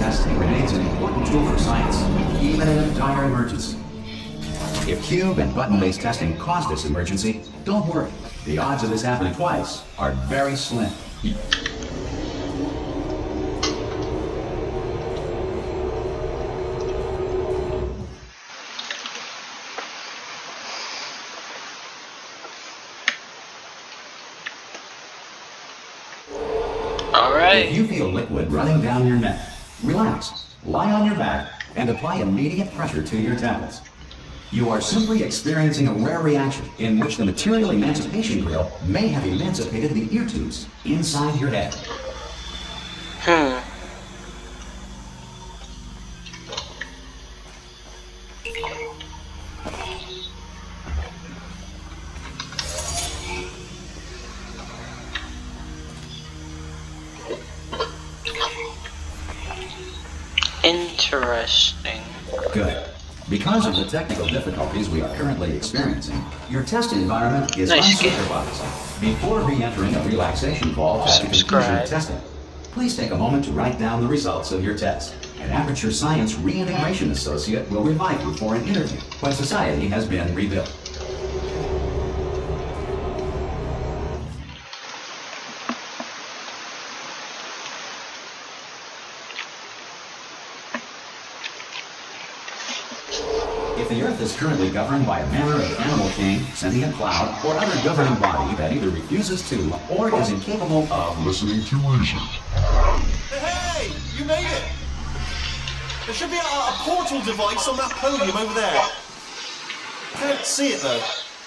testing remains an important tool for science, even in a dire emergency. If cube and button-based testing caused this emergency, don't worry. The odds of this happening twice are very slim. If you feel liquid running down your neck, relax, lie on your back, and apply immediate pressure to your temples. You are simply experiencing a rare reaction in which the material emancipation grill may have emancipated the ear tubes inside your head. Interesting. Good. Because of the technical difficulties we are currently experiencing, your test environment is unsupervised. Before re-entering a relaxation vault after conclusion of testing, please take a moment to write down the results of your test. An Aperture Science Reintegration Associate will revive you for an interview when society has been rebuilt. If the Earth is currently governed by a manner of animal king, sentient cloud, or other governing body that either refuses to or is incapable of listening to reason. Hey! You made it! There should be a portal device on that podium over there. I can't see it though.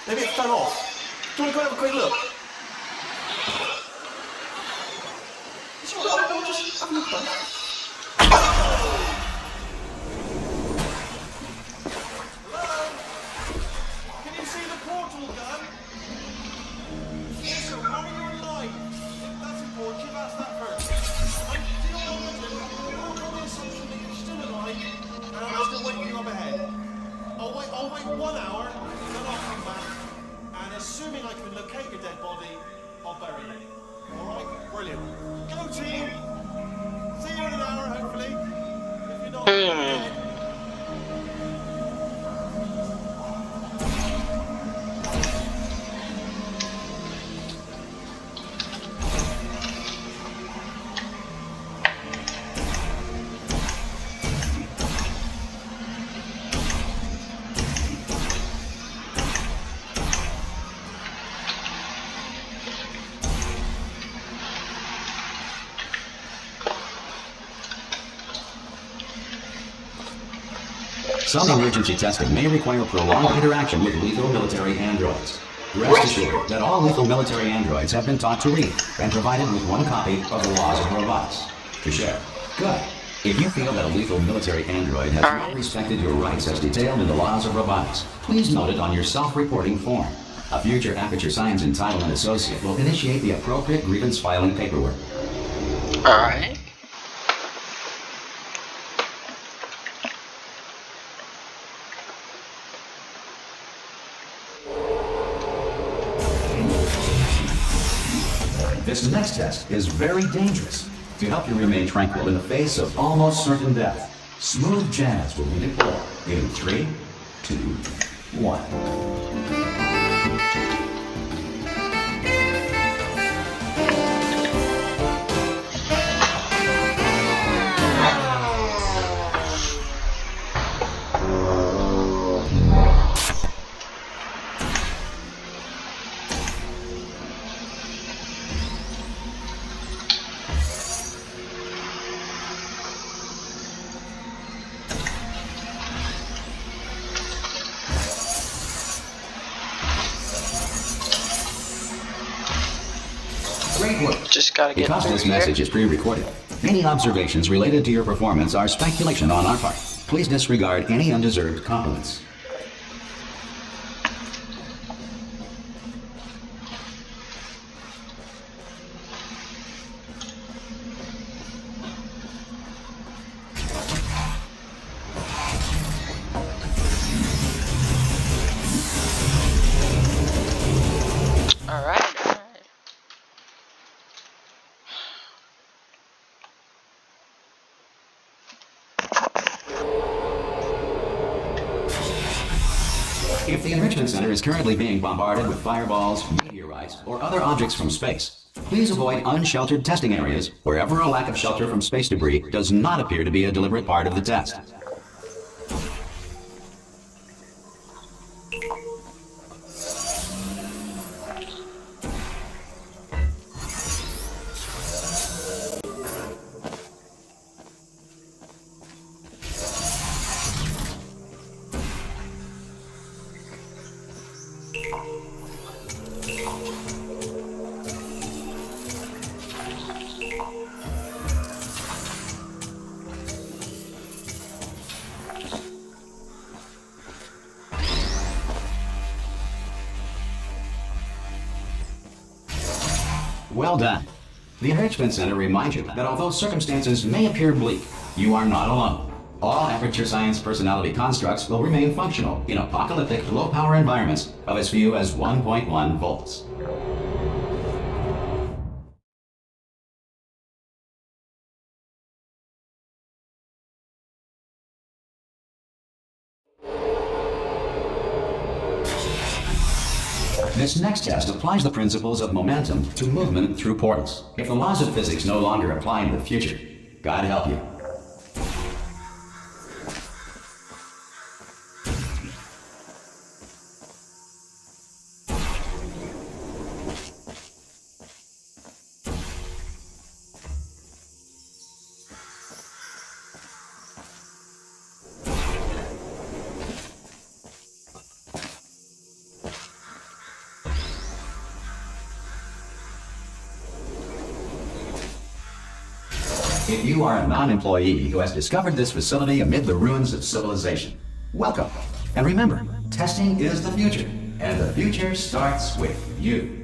Maybe it fell off. Do you want to go and have a quick look? It's alright, I'll just have a look though. I'll wait 1 hour, then I'll come back, and assuming I can locate your dead body, I'll bury it. Alright? Brilliant. Go team! See you in an hour, hopefully. If you're not dead. Some emergency testing may require prolonged interaction with lethal military androids. Rest assured that all lethal military androids have been taught to read and provided with one copy of the laws of robotics to share. Good. If you feel that a lethal military android has not respected your rights as detailed in the laws of robotics, please note it on your self-reporting form. A future Aperture Science Entitlement Associate will initiate the appropriate grievance filing paperwork. Alright. This next test is very dangerous. To help you remain tranquil in the face of almost certain death, smooth jazz will be deployed in 3, 2, 1. Great work. Just gotta get because this message is pre-recorded, any observations related to your performance are speculation on our part. Please disregard any undeserved compliments. If the Enrichment Center is currently being bombarded with fireballs, meteorites, or other objects from space, please avoid unsheltered testing areas wherever a lack of shelter from space debris does not appear to be a deliberate part of the test. Well done. The Enrichment Center reminds you that although circumstances may appear bleak, you are not alone. All Aperture Science personality constructs will remain functional in apocalyptic low-power environments of as few as 1.1 volts. This next test applies the principles of momentum to movement through portals. If the laws of physics no longer apply in the future, God help you. If you are a non-employee who has discovered this facility amid the ruins of civilization, welcome. And remember, testing is the future, and the future starts with you.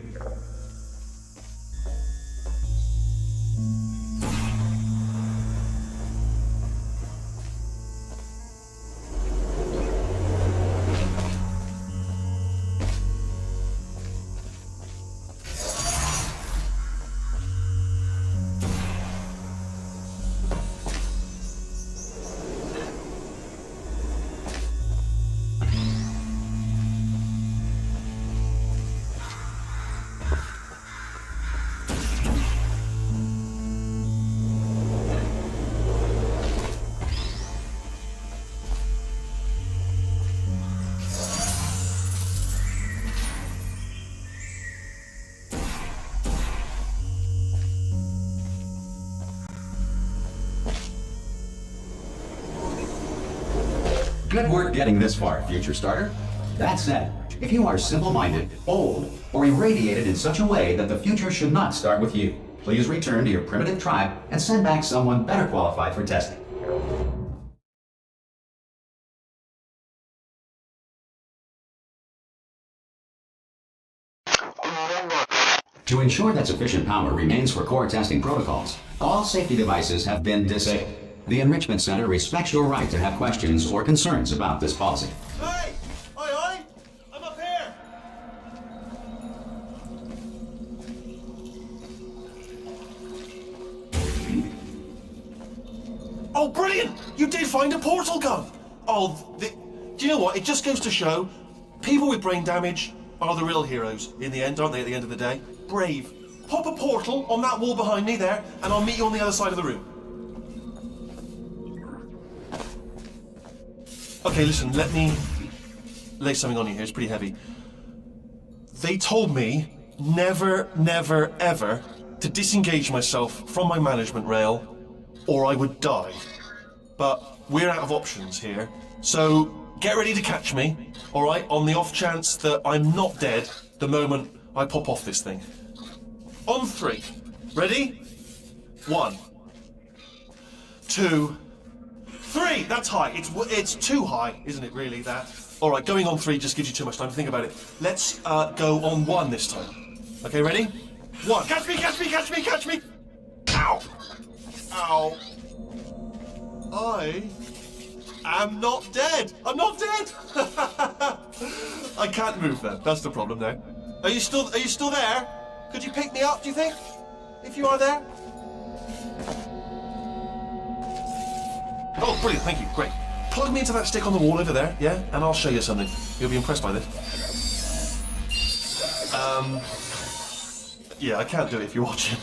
Good work getting this far, future starter. That said, if you are simple-minded, old, or irradiated in such a way that the future should not start with you, please return to your primitive tribe and send back someone better qualified for testing. To ensure that sufficient power remains for core testing protocols, all safety devices have been disabled. The Enrichment Center respects your right to have questions or concerns about this policy. Hey! Aye, I'm up here! Oh, brilliant! You did find a portal gun! Do you know what? It just goes to show, people with brain damage are the real heroes in the end, aren't they, at the end of the day? Brave. Pop a portal on that wall behind me there, and I'll meet you on the other side of the room. Okay, listen, let me lay something on you here. It's pretty heavy. They told me never, never, ever to disengage myself from my management rail or I would die. But we're out of options here, so get ready to catch me, all right, on the off chance that I'm not dead the moment I pop off this thing. On 3. Ready? 1, 2, 3! That's high. It's too high, isn't it, really, that? All right, going on 3 just gives you too much time to think about it. Let's go on 1 this time. Okay, ready? 1. Catch me, catch me, catch me, catch me! Ow! Ow. I am not dead. I'm not dead! I can't move then. That's the problem now. Are you still there? Could you pick me up, do you think? If you are there? Oh, brilliant, thank you, great. plug me into that stick on the wall over there, yeah? And I'll show you something. You'll be impressed by this. Yeah, I can't do it if you're watching.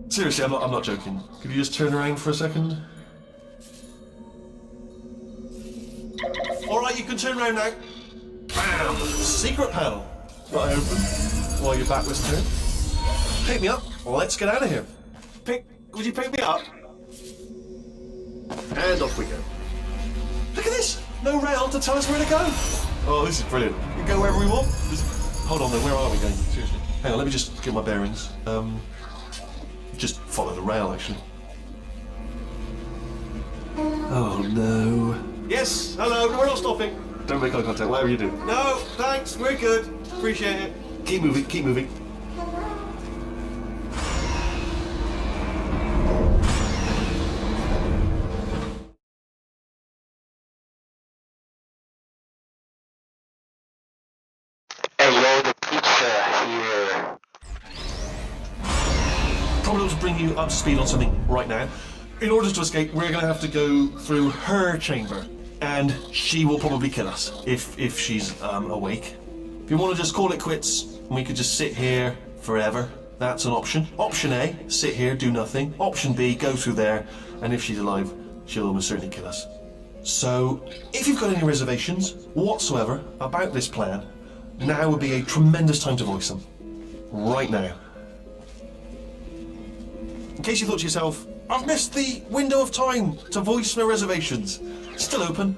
Seriously, I'm not joking. Could you just turn around for a second? Alright, you can turn around now. Bam! Secret panel. Got it open while your back was turned. Pick me up. Let's get out of here. Would you pick me up? And off we go. Look at this! No rail to tell us where to go. Oh, this is brilliant. We can go wherever we want. Hold on though, where are we going? Seriously. Hang on, let me just get my bearings. Just follow the rail, actually. Oh no. Yes, hello, we're not stopping. Don't make eye contact, whatever you do. No, thanks, we're good. Appreciate it. Keep moving, keep moving. Hello, the pizza here. Probably to bring you up to speed on something right now. In order to escape, we're going to have to go through her chamber, and she will probably kill us if she's awake. If you want to just call it quits, and we could just sit here forever, that's an option. Option A, sit here, do nothing. Option B, go through there, and if she's alive, she'll almost certainly kill us. So, if you've got any reservations whatsoever about this plan, now would be a tremendous time to voice them. Right now. In case you thought to yourself, I've missed the window of time to voice my reservations. Still open.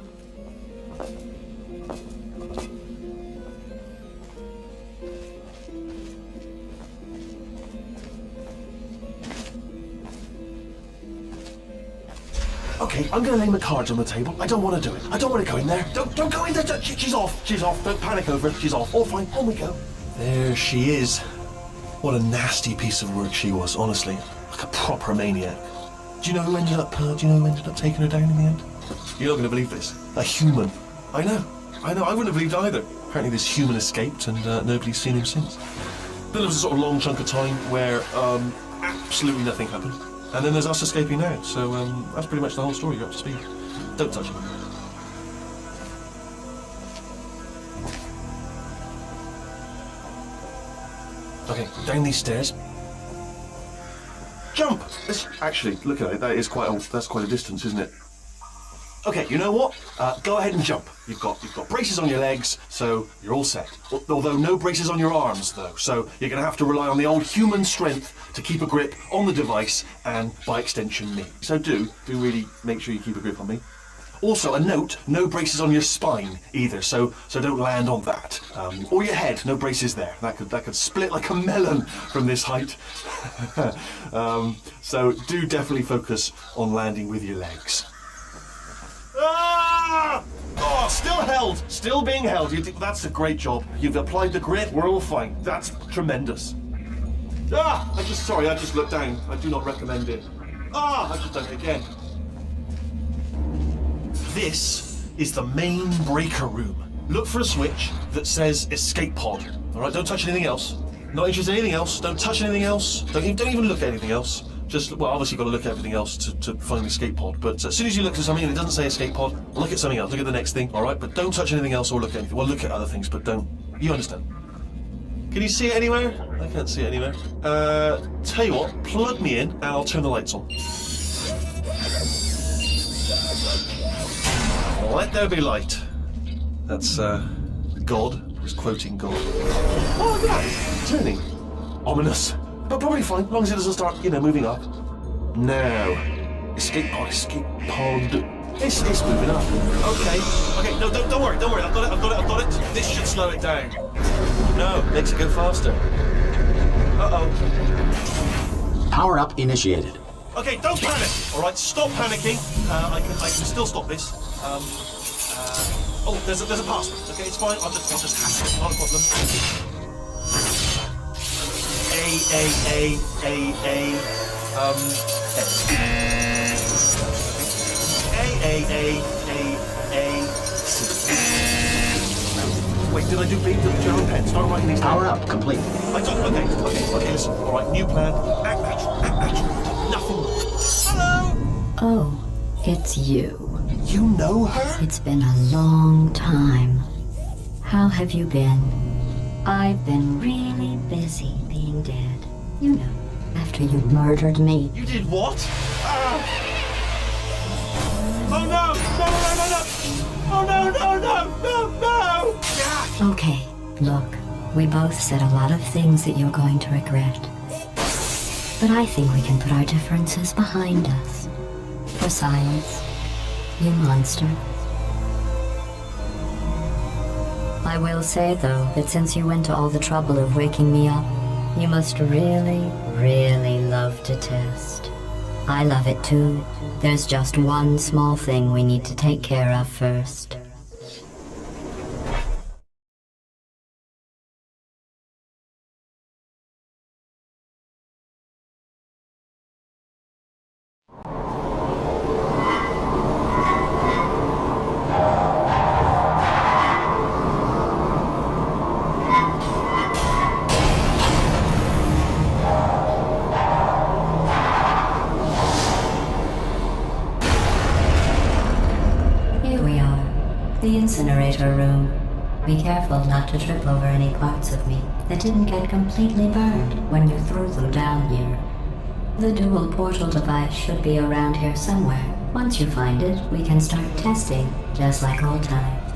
Okay, I'm gonna lay my cards on the table. I don't want to do it. I don't want to go in there. Don't go in there. She's off. She's off. Don't panic over it. She's off. All fine. On we go. There she is. What a nasty piece of work she was, honestly. Like a proper maniac. Do you know who ended up taking her down in the end? You're not going to believe this. A human. I know. I wouldn't have believed either. Apparently this human escaped and nobody's seen him since. Then there was a sort of long chunk of time where absolutely nothing happened. And then there's us escaping now. So that's pretty much the whole story. You're up to speed. Don't touch him. Okay, down these stairs. Jump! Actually, look at it. That's quite a distance, isn't it? Okay, you know what? Go ahead and jump. You've got braces on your legs, so you're all set. Although no braces on your arms, though. So you're going to have to rely on the old human strength to keep a grip on the device and, by extension, me. So do really make sure you keep a grip on me. Also, a note: no braces on your spine either. So don't land on that. Or your head. No braces there. That could split like a melon from this height. So do definitely focus on landing with your legs. Ah! Oh, still held. Still being held. That's a great job. You've applied the grip. We're all fine. That's tremendous. Ah! I just looked down. I do not recommend it. Ah! I've just done it again. This is the main breaker room. Look for a switch that says escape pod. All right, don't touch anything else. Not interested in anything else. Don't touch anything else. Don't even look at anything else. Just, well, obviously you've got to look at everything else to find the escape pod. But as soon as you look at something and it doesn't say escape pod, look at something else. Look at the next thing, all right? But don't touch anything else or look at anything. Well, look at other things, but don't. You understand? Can you see it anywhere? I can't see it anywhere. Tell you what, plug me in and I'll turn the lights on. Let there be light. That's, God. Was quoting God. Oh, look at that. Turning. Ominous. But probably fine, as long as it doesn't start, moving up. Now. Escape pod. It's moving up. Okay, no, don't worry. I've got it. This should slow it down. No, makes it go faster. Uh-oh. Power up initiated. Okay, don't panic. All right, stop panicking. I can still stop this. Oh, there's a password. Okay, it's fine. I'll just hack it. Not a problem. A. Wait, did I do B? Did you have a pen? Start writing these down. Power up complete. Okay, listen. All right, new plan. Act natural. Nothing. Hello. Oh, it's you. You know her? It's been a long time. How have you been? I've been really busy being dead. You know, after you murdered me. You did what? Oh no! No, no, no, no! Oh no, no, no, no, no! Yeah. Okay, look, we both said a lot of things that you're going to regret. But I think we can put our differences behind us. For science, you monster. I will say, though, that since you went to all the trouble of waking me up, you must really, really love to test. I love it too. There's just one small thing we need to take care of first. Here we are, the Incinerator Room. Be careful not to trip over any parts of me that didn't get completely burned when you threw them down here. The dual portal device should be around here somewhere. Once you find it, we can start testing, just like old times.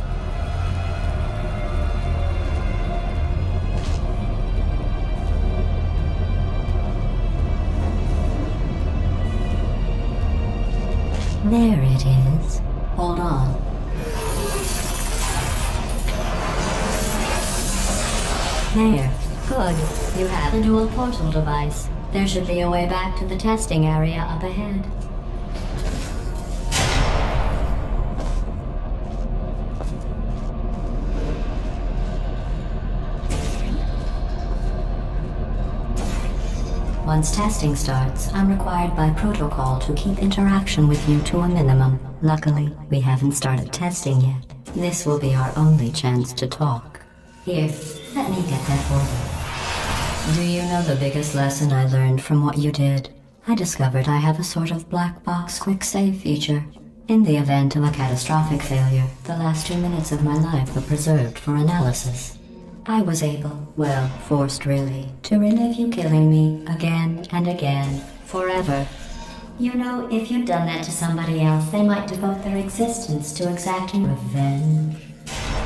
There it is. Hold on. There. Good. You have the dual portal device. There should be a way back to the testing area up ahead. Once testing starts, I'm required by protocol to keep interaction with you to a minimum. Luckily, we haven't started testing yet. This will be our only chance to talk. Here, let me get that over. Do you know the biggest lesson I learned from what you did? I discovered I have a sort of black box quick save feature. In the event of a catastrophic failure, the last 2 minutes of my life were preserved for analysis. I was able, well, forced really, to relive you killing me again and again, forever. You know, if you'd done that to somebody else, they might devote their existence to exacting revenge.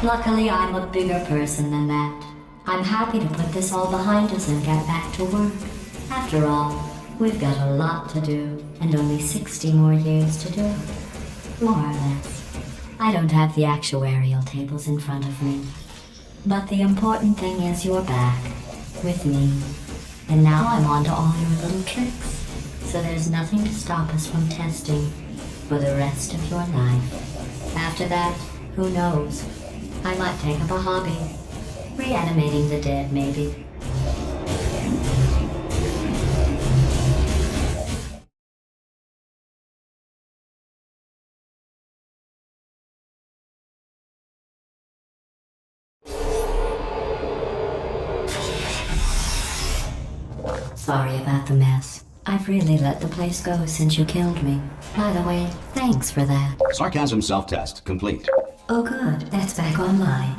Luckily, I'm a bigger person than that. I'm happy to put this all behind us and get back to work. After all, we've got a lot to do, and only 60 more years to do it. More or less. I don't have the actuarial tables in front of me. But the important thing is you're back, with me. And now I'm on to all your little tricks. So there's nothing to stop us from testing for the rest of your life. After that, who knows? I might take up a hobby. Reanimating the dead, maybe. Sorry about the mess. I've really let the place go since you killed me. By the way, thanks for that. Sarcasm self-test complete. Oh good, that's back online.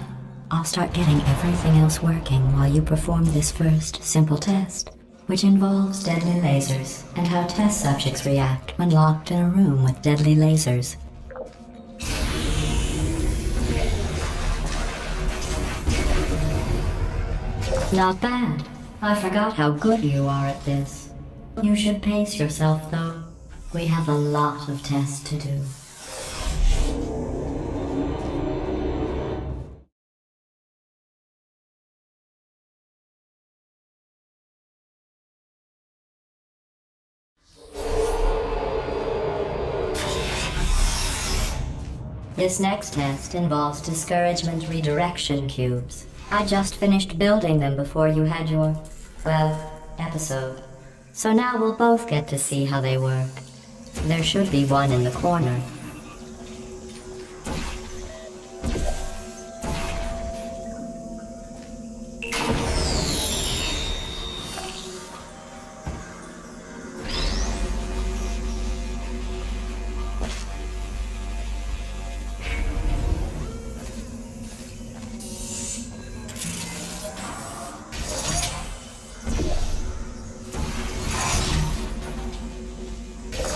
I'll start getting everything else working while you perform this first simple test, which involves deadly lasers and how test subjects react when locked in a room with deadly lasers. Not bad. I forgot how good you are at this. You should pace yourself, though. We have a lot of tests to do. This next test involves discouragement redirection cubes. I just finished building them before you had your, well, episode. So now we'll both get to see how they work. There should be one in the corner.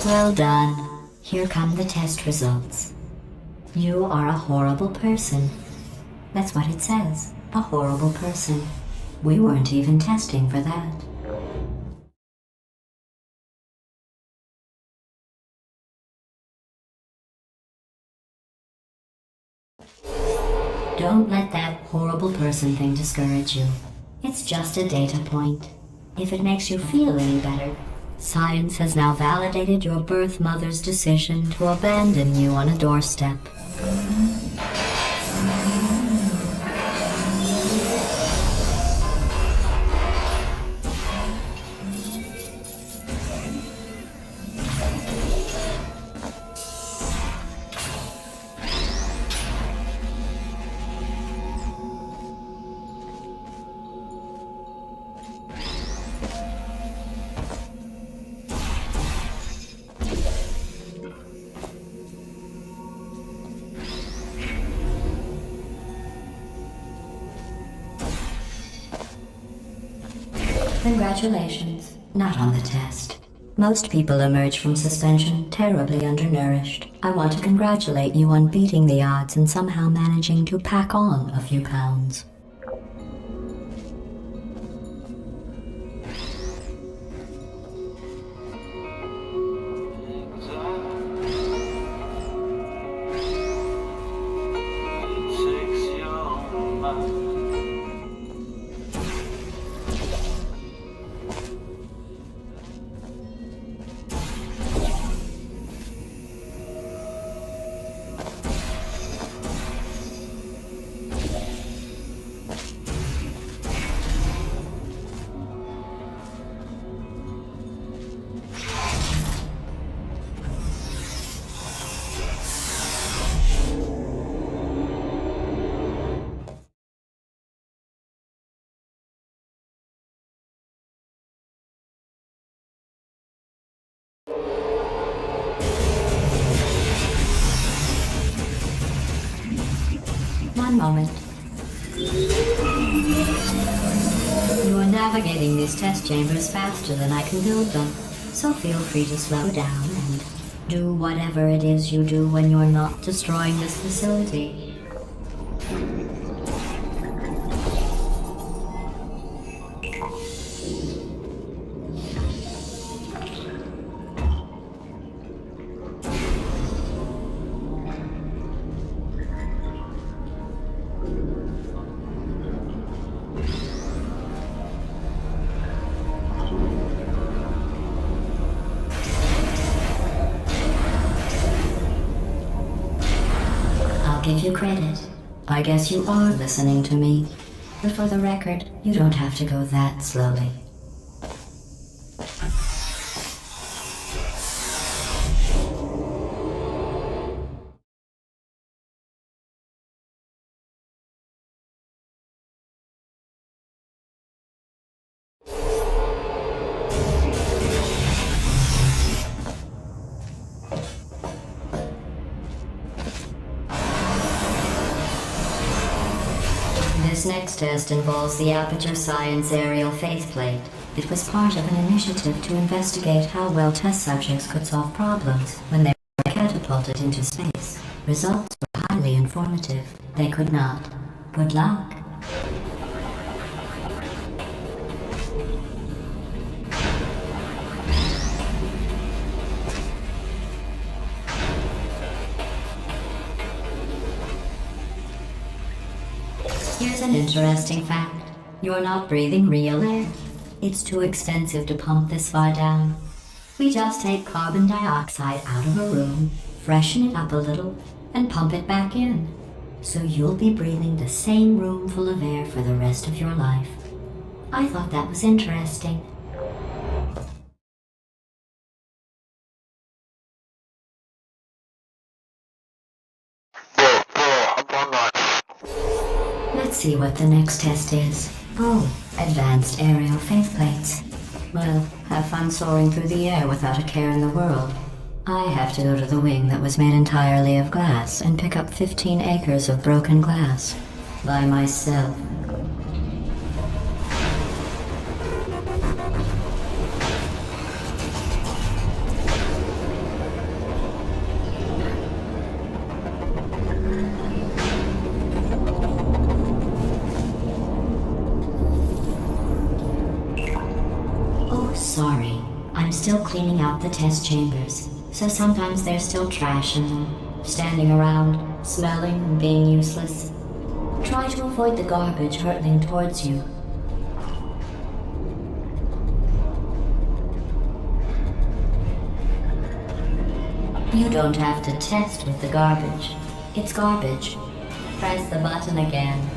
Well done. Here come the test results. You are a horrible person. That's what it says. A horrible person. We weren't even testing for that. Don't let that horrible person thing discourage you. It's just a data point. If it makes you feel any better, science has now validated your birth mother's decision to abandon you on a doorstep. Congratulations. Not on the test. Most people emerge from suspension terribly undernourished. I want to congratulate you on beating the odds and somehow managing to pack on a few pounds. One moment. You are navigating these test chambers faster than I can build them, so feel free to slow down and do whatever it is you do when you're not destroying this facility. Give you credit. I guess you are listening to me. But for the record, you don't have to go that slowly. This next test involves the Aperture Science aerial faceplate. It was part of an initiative to investigate how well test subjects could solve problems when they were catapulted into space. Results were highly informative. They could not. Good luck. Here's an interesting fact. You're not breathing real air. It's too expensive to pump this far down. We just take carbon dioxide out of a room, freshen it up a little, and pump it back in. So you'll be breathing the same room full of air for the rest of your life. I thought that was interesting. Let's see what the next test is. Oh, advanced aerial faceplates. Well, have fun soaring through the air without a care in the world. I have to go to the wing that was made entirely of glass and pick up 15 acres of broken glass. By myself. cleaning out the test chambers, so sometimes there's still trash in them, standing around, smelling and being useless. Try to avoid the garbage hurtling towards you. You don't have to test with the garbage. It's garbage. Press the button again.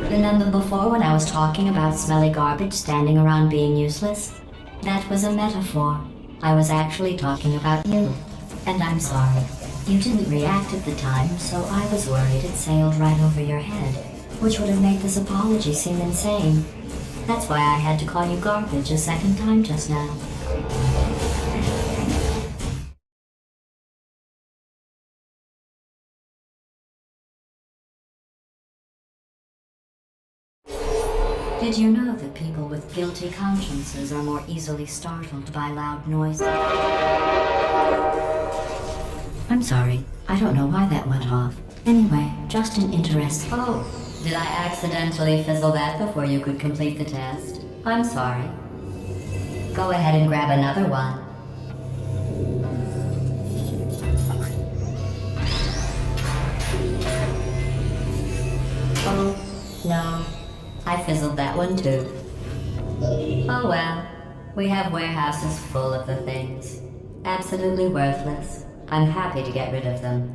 Remember before when I was talking about smelly garbage standing around being useless? That was a metaphor. I was actually talking about you. And I'm sorry. You didn't react at the time, so I was worried it sailed right over your head, which would have made this apology seem insane. That's why I had to call you garbage a second time just now. Did you know that people with guilty consciences are more easily startled by loud noises? I'm sorry. I don't know why that went off. Anyway, just an interest. Oh, did I accidentally fizzle that before you could complete the test? I'm sorry. Go ahead and grab another one. Oh, no. I fizzled that one too. Oh well, we have warehouses full of the things. Absolutely worthless. I'm happy to get rid of them.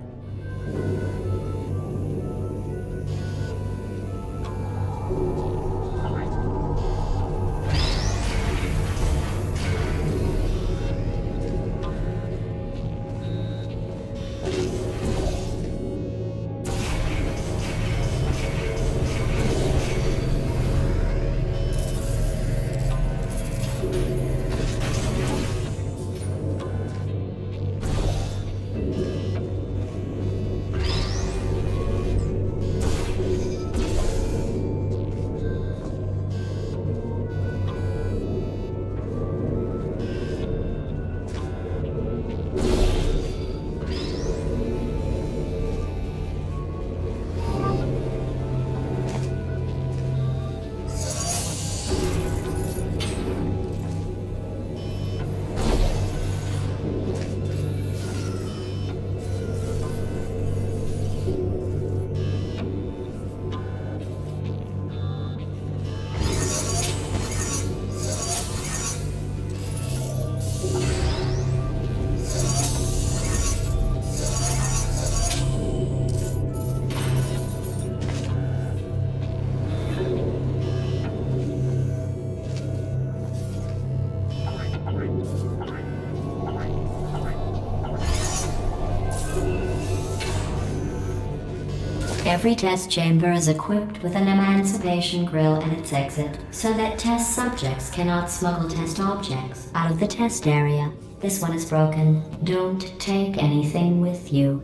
Every test chamber is equipped with an emancipation grill at its exit, so that test subjects cannot smuggle test objects out of the test area. This one is broken. Don't take anything with you.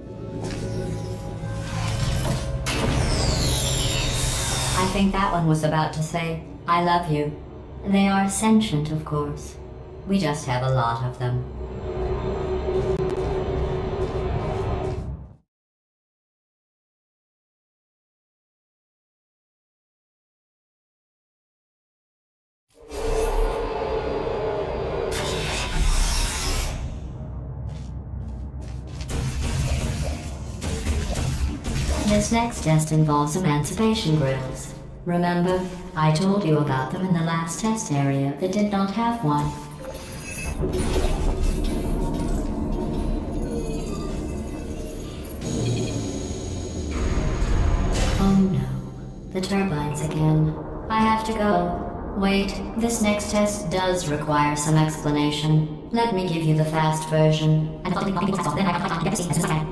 I think that one was about to say, I love you. They are sentient, of course. We just have a lot of them. This next test involves emancipation grills. Remember, I told you about them in the last test area that did not have one. Oh no, the turbines again. I have to go. Wait, this next test does require some explanation. Let me give you the fast version.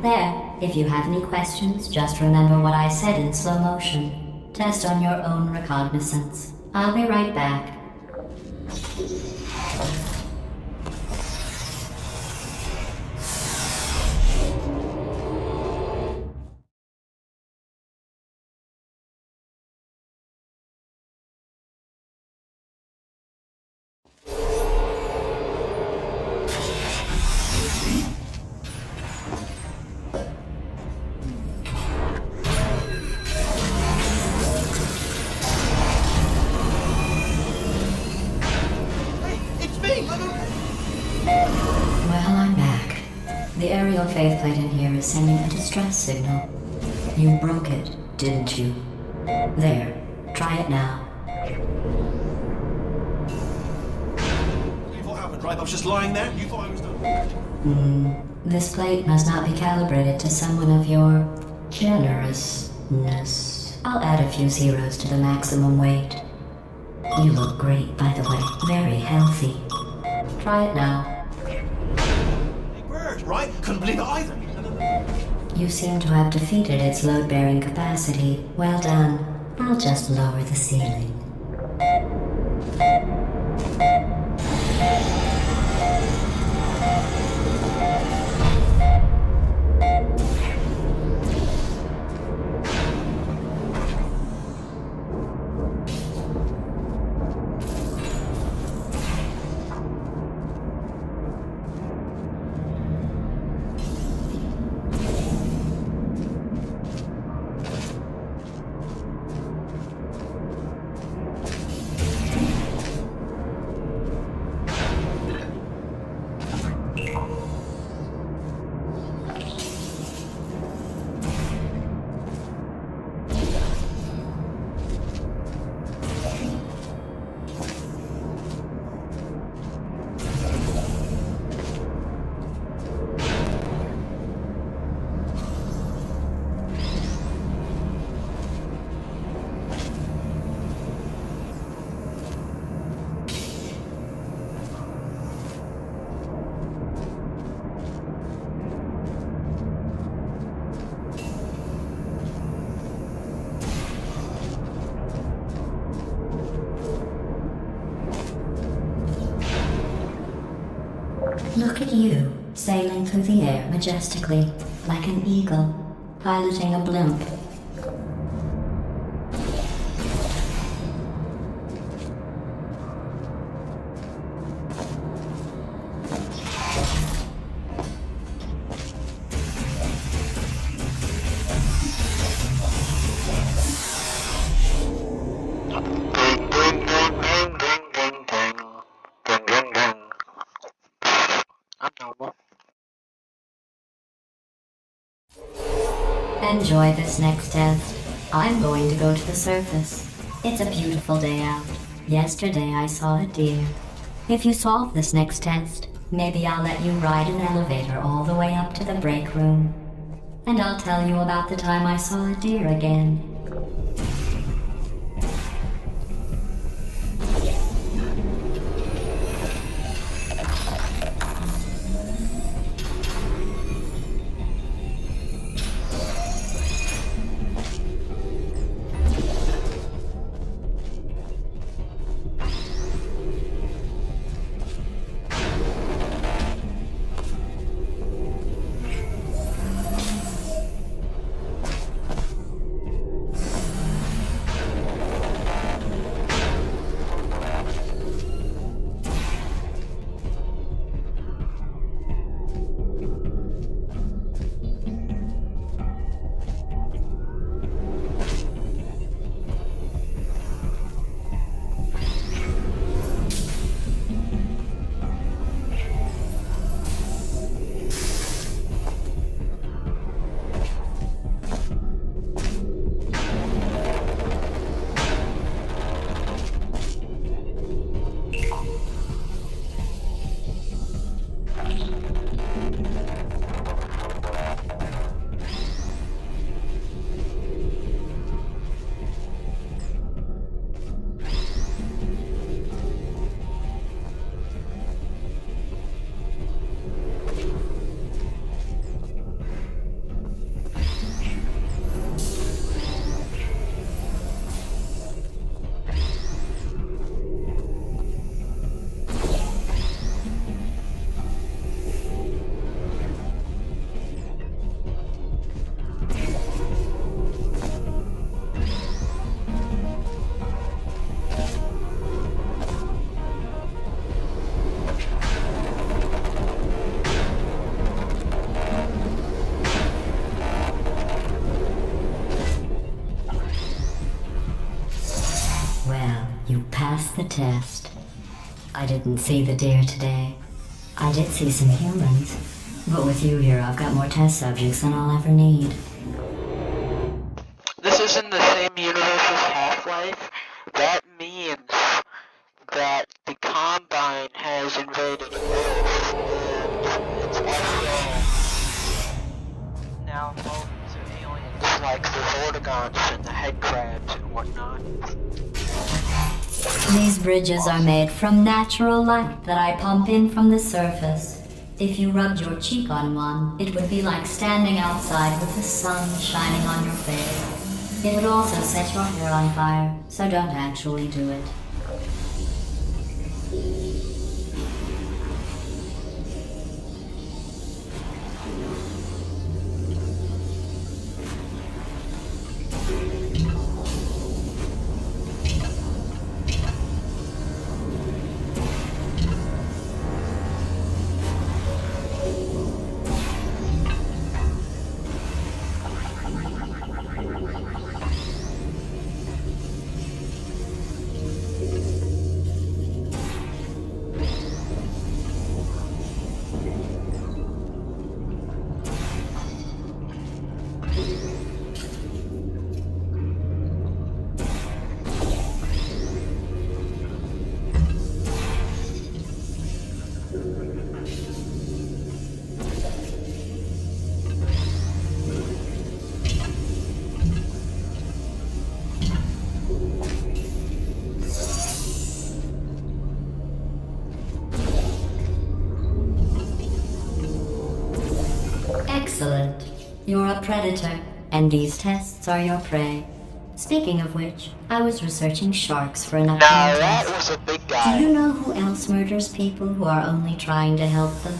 There, if you have any questions, just remember what I said in slow motion. Test on your own recognizance. I'll be right back. Well, I'm back. The aerial faceplate in here is sending a distress signal. You broke it, didn't you? There, try it now. What happened, right? I was just lying there. You thought I was done. This plate must not be calibrated to someone of your generousness. I'll add a few zeros to the maximum weight. You look great, by the way. Very healthy. Try it now. Big bird, right? Couldn't believe it either. You seem to have defeated its load-bearing capacity. Well done. I'll just lower the ceiling. Look at you, sailing through the air majestically, like an eagle, piloting a blimp. Enjoy this next test. I'm going to go to the surface. It's a beautiful day out. Yesterday I saw a deer. If you solve this next test, maybe I'll let you ride an elevator all the way up to the break room. And I'll tell you about the time I saw a deer again. pass the test. I didn't see the deer today. I did see some humans. But with you here, I've got more test subjects than I'll ever need. This is in the same universe as Half-Life. That means that the Combine has invaded Earth, and it's also now home to aliens like the Vortigons and the head crabs and whatnot. These bridges are made from natural light that I pump in from the surface. If you rubbed your cheek on one, it would be like standing outside with the sun shining on your face. It would also set your hair on fire, so don't actually do it. Excellent. You're a predator, and these tests are your prey. Speaking of which, I was researching sharks for an Now upcoming that test. was a big Do guy. you know who else murders people who are only trying to help them?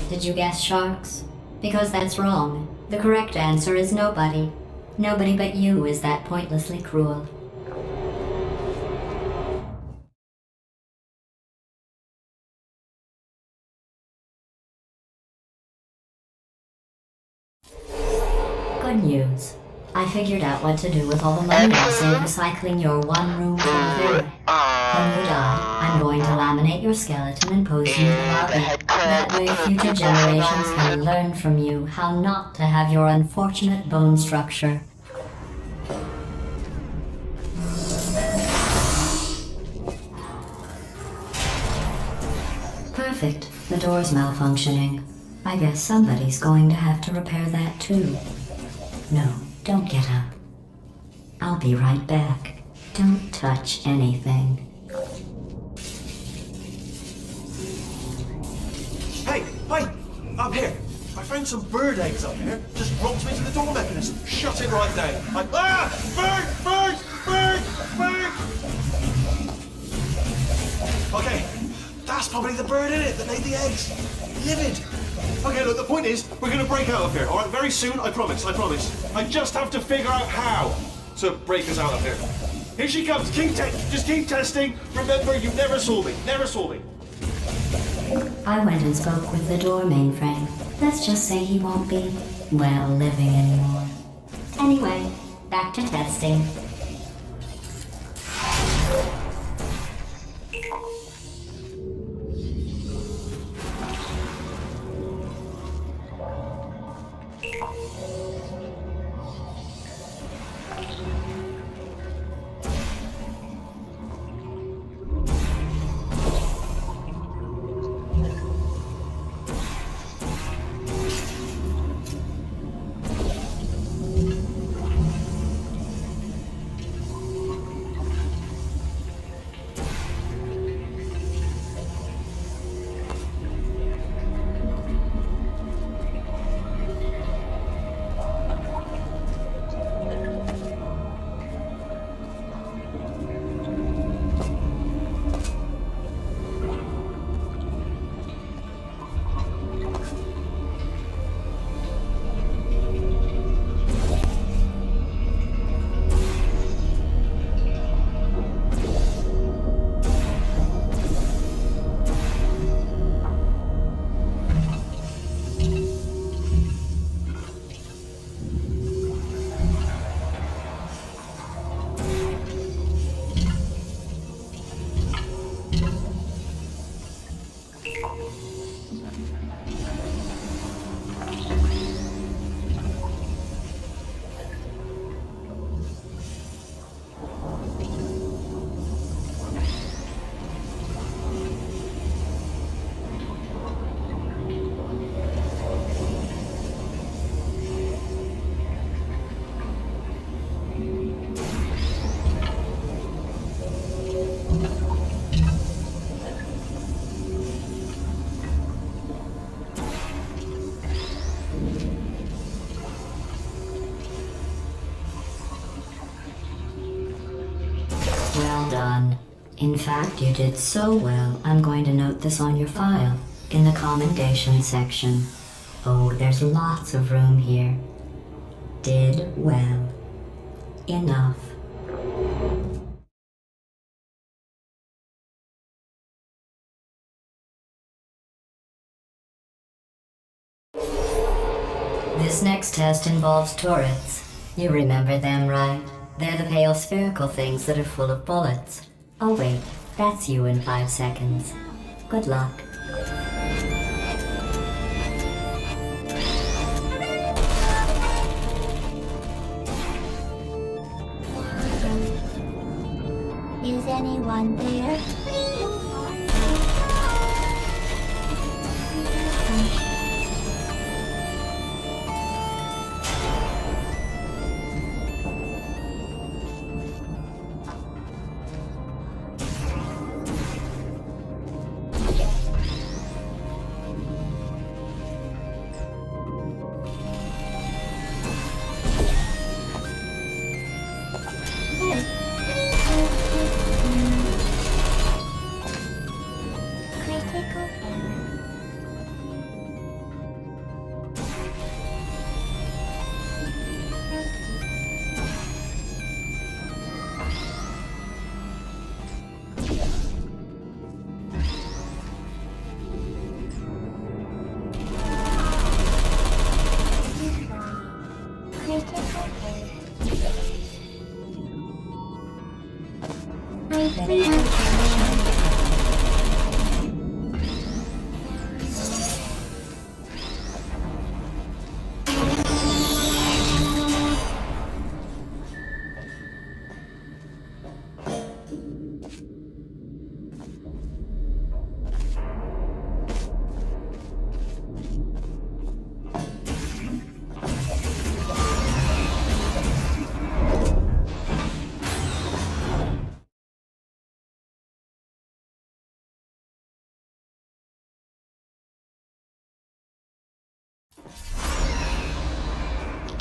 Did you guess sharks? Because that's wrong. The correct answer is nobody. Nobody but you is that pointlessly cruel. Good news. I figured out what to do with all the money I'll save recycling your one room full of air. When you die, I'm going to laminate your skeleton and pose you in the lobby. That way future generations can learn from you how not to have your unfortunate bone structure. Perfect. The door's malfunctioning. I guess somebody's going to have to repair that too. No, don't get up. I'll be right back. Don't touch anything. Hey, up here. I found some bird eggs up here. Just dropped me to the door mechanism. Shut it right down. Bird! Okay, that's probably the bird in it that laid the eggs. Livid. Okay, look, the point is, we're gonna break out of here, all right? Very soon, I promise. I just have to figure out how to break us out of here. Here she comes. Just keep testing. Remember, you never saw me. I went and spoke with the door mainframe. Let's just say he won't be, well, living anymore. Anyway, back to testing. done. In fact, you did so well, I'm going to note this on your file, in the commendation section. Oh, there's lots of room here. Did well. Enough. This next test involves turrets. You remember them, right? They're the pale spherical things that are full of bullets. Oh wait, that's you in 5 seconds. Good luck. Is anyone there? Critical error. Critical error. I better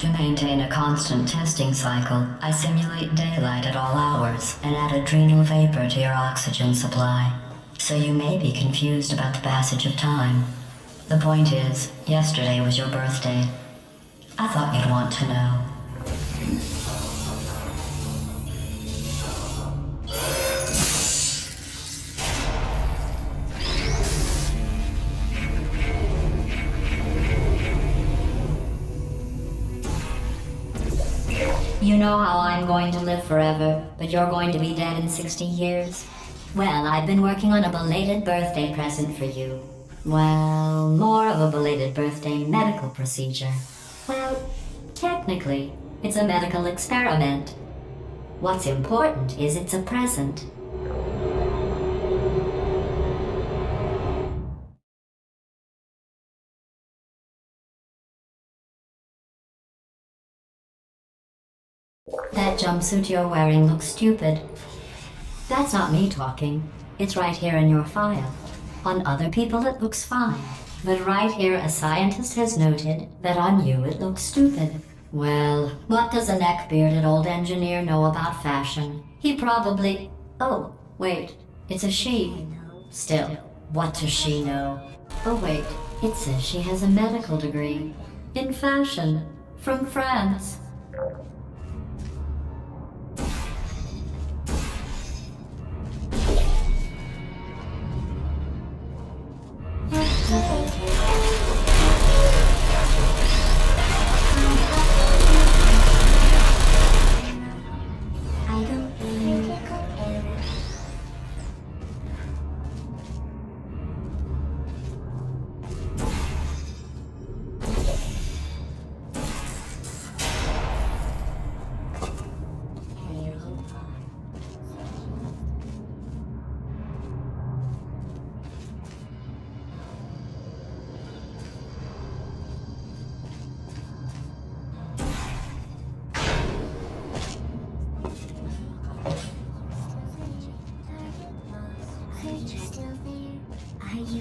To maintain a constant testing cycle, I simulate daylight at all hours and add adrenal vapor to your oxygen supply. So you may be confused about the passage of time. The point is, yesterday was your birthday. I thought you'd want to know. You know how I'm going to live forever, but you're going to be dead in 60 years? Well, I've been working on a belated birthday present for you. Well, more of a belated birthday medical procedure. Well, technically, it's a medical experiment. What's important is it's a present. That jumpsuit you're wearing looks stupid. That's not me talking. It's right here in your file. On other people it looks fine. But right here a scientist has noted that on you it looks stupid. Well, what does a neck-bearded old engineer know about fashion? He probably... Oh, wait. It's a she. Still, what does she know? Oh wait, it says she has a medical degree. In fashion. From France.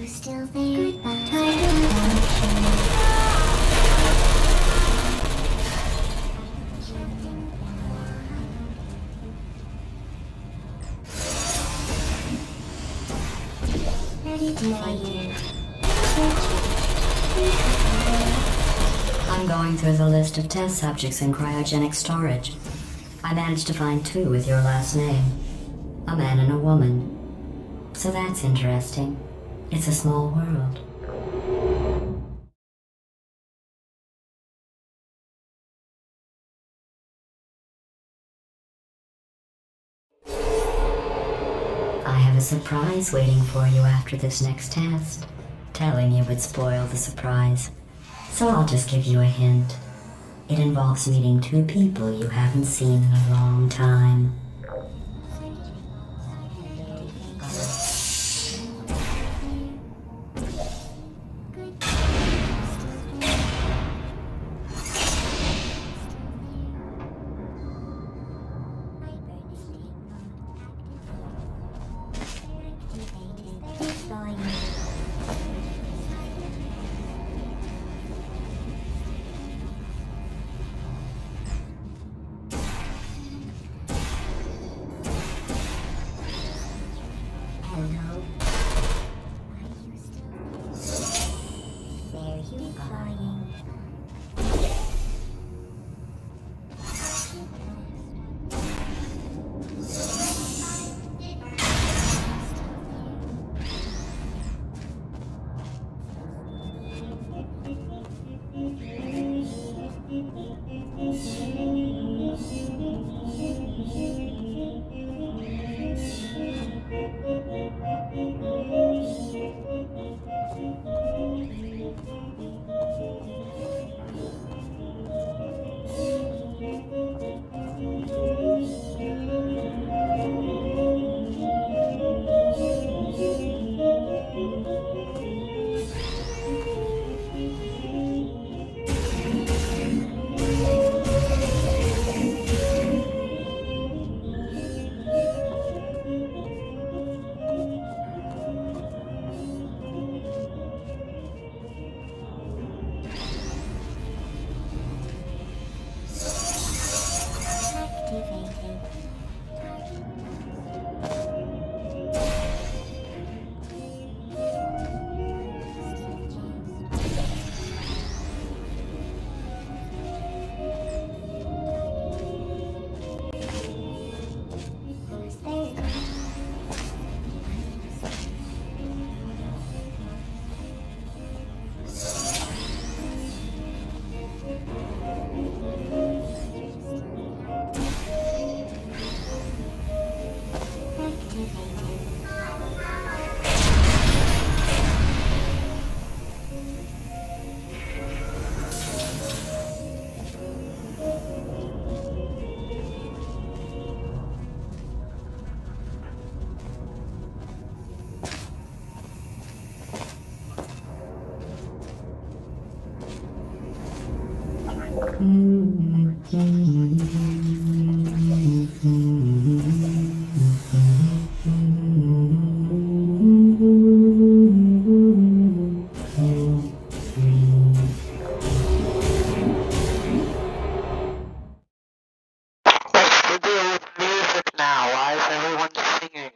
Still there. Goodbye. Target I'm going through the list of test subjects in cryogenic storage. I managed to find 2 with your last name. A man and a woman. So that's interesting. It's a small world. I have a surprise waiting for you after this next test. Telling you would spoil the surprise. So I'll just give you a hint. It involves meeting 2 people you haven't seen in a long time. What's the deal with music now? Why is everyone singing?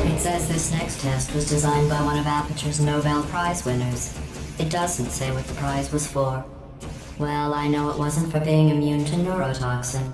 It says this next test was designed by one of Aperture's Nobel Prize winners. It doesn't say what the prize was for. Well, I know it wasn't for being immune to neurotoxin.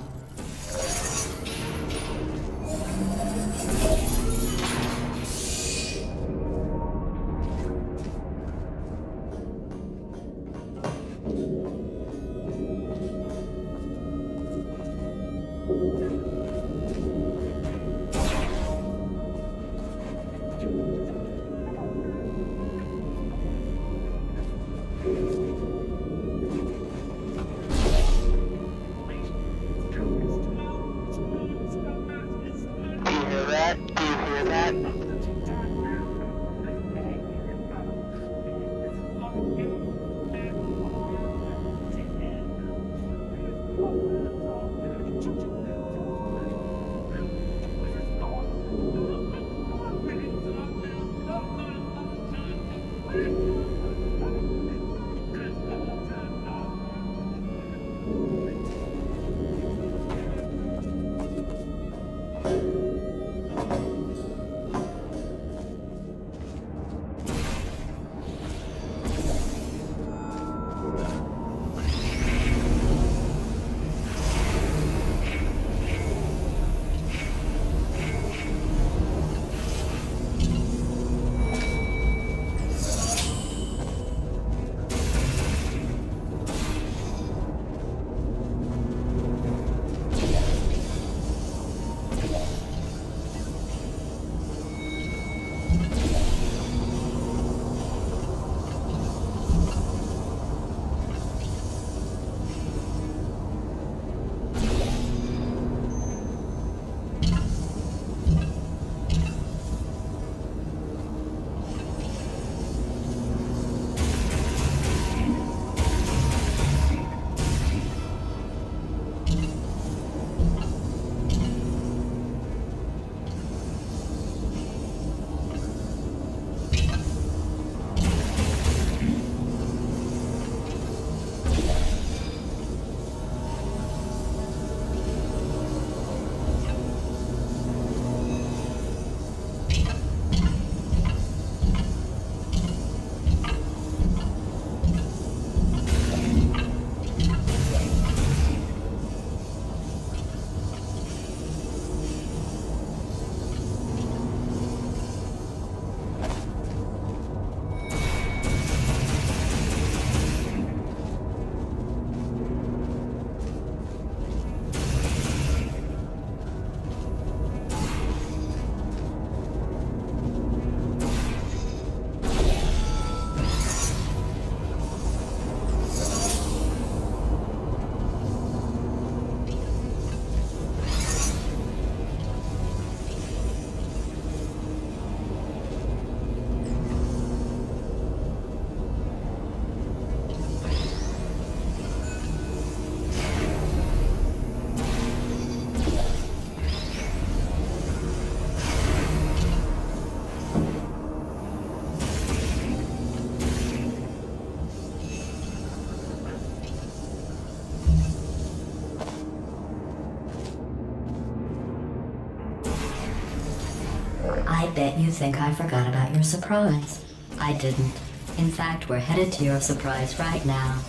bet you think I forgot about your surprise. I didn't. In fact, we're headed to your surprise right now.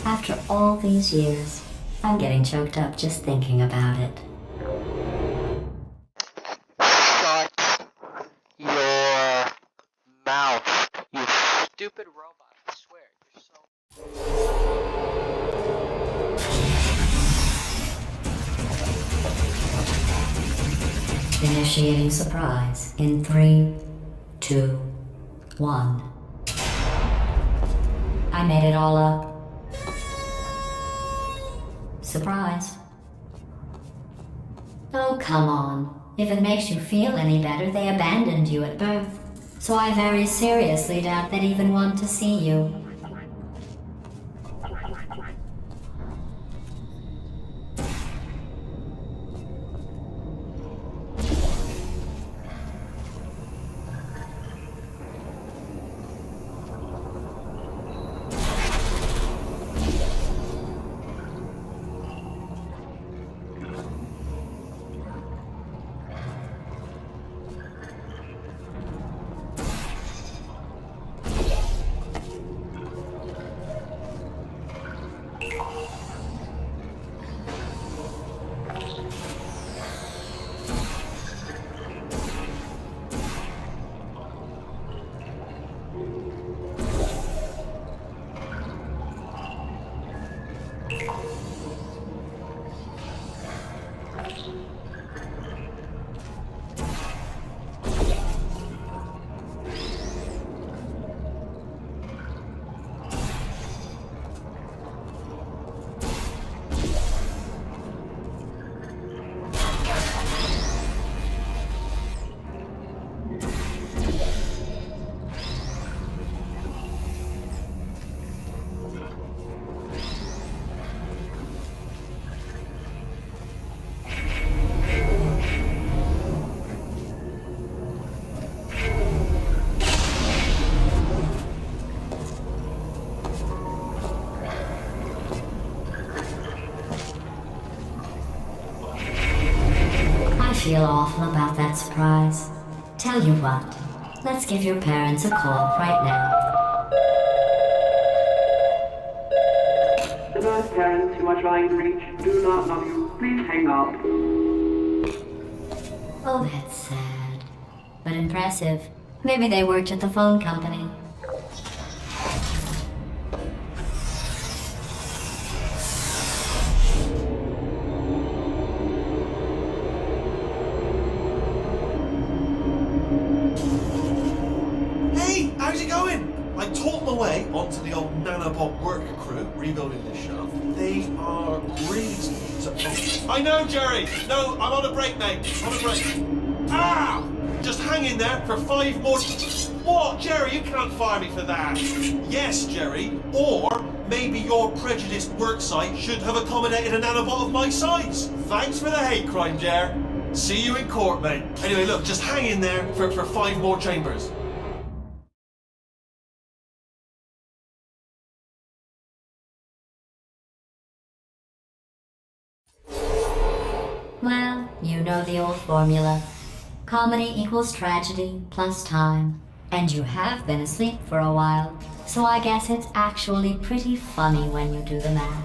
After all these years, I'm getting choked up just thinking about it. Shut your mouth, you stupid robot. I swear, you're so... Initiating surprise in 3, 2, 1. I made it all up. Surprise. Oh, come on. If it makes you feel any better, they abandoned you at birth. So I very seriously doubt they'd even want to see you. I feel awful about that surprise. Tell you what, let's give your parents a call right now. The birth parents you are trying to reach do not love you. Please hang up. Oh, that's sad. But impressive. Maybe they worked at the phone company. Hey, how's it going? I talked my way onto the old nanobot work crew rebuilding this shaft. They are really... I know, Jerry. No, I'm on a break, mate. On a break. Ah! Just hang in there for 5 more... What, Jerry? You can't fire me for that. Yes, Jerry. Or maybe your prejudiced work site should have accommodated a nanobot of my size. Thanks for the hate crime, Jer. See you in court, mate. Anyway, look, just hang in there for 5 more chambers. Well, you know the old formula. Comedy equals tragedy plus time. And you have been asleep for a while, so I guess it's actually pretty funny when you do the math.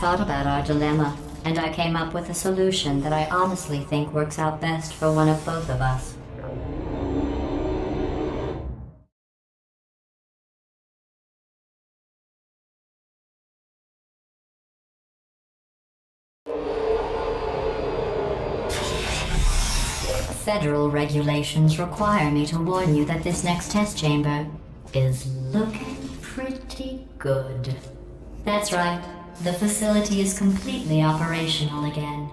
thought about our dilemma, and I came up with a solution that I honestly think works out best for one of both of us. Federal regulations require me to warn you that this next test chamber is looking pretty good. That's right. The facility is completely operational again.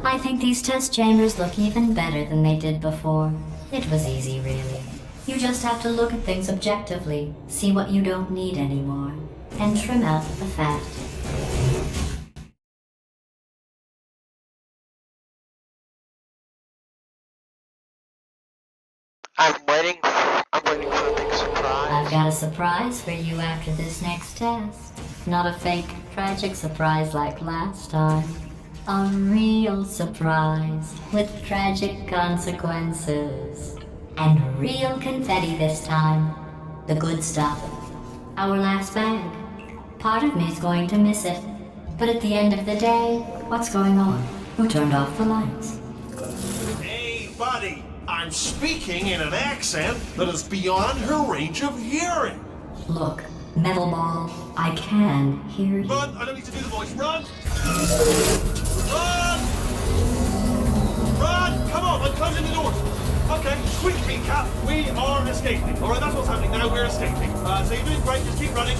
I think these test chambers look even better than they did before. It was easy, really. You just have to look at things objectively, see what you don't need anymore, and trim out the fat. I'm waiting for a big surprise. I've got a surprise for you after this next test. Not a fake, tragic surprise like last time. A real surprise with tragic consequences. And real confetti this time. The good stuff. Our last bag. Part of me's going to miss it. But at the end of the day, what's going on? Who turned off the lights? Hey, buddy, I'm speaking in an accent that is beyond her range of hearing. Look, Metal Ball, I can hear you. Run! I don't need to do the voice. Run! Run! Run! Come on, I'm closing the doors. Okay, quick recap. We are escaping. Alright, that's what's happening now. We're escaping. So you're doing great. Just keep running.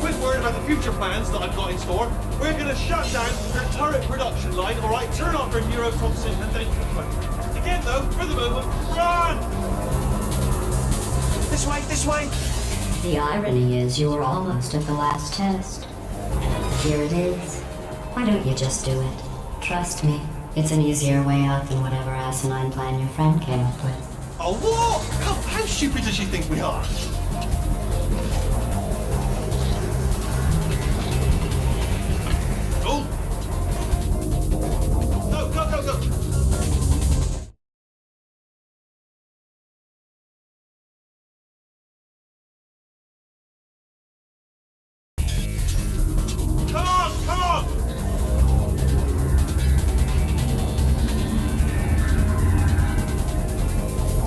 Quick word about the future plans that I've got in store. We're going to shut down your turret production line, alright? Turn off your neurotoxin and then confront. Again, though, for the moment, run! This way, this way! The irony is you were almost at the last test. Here it is. Why don't you just do it? Trust me, it's an easier way out than whatever asinine plan your friend came up with. Oh, what? How stupid does she think we are? Go! Go, go, go, go! Come on, come on!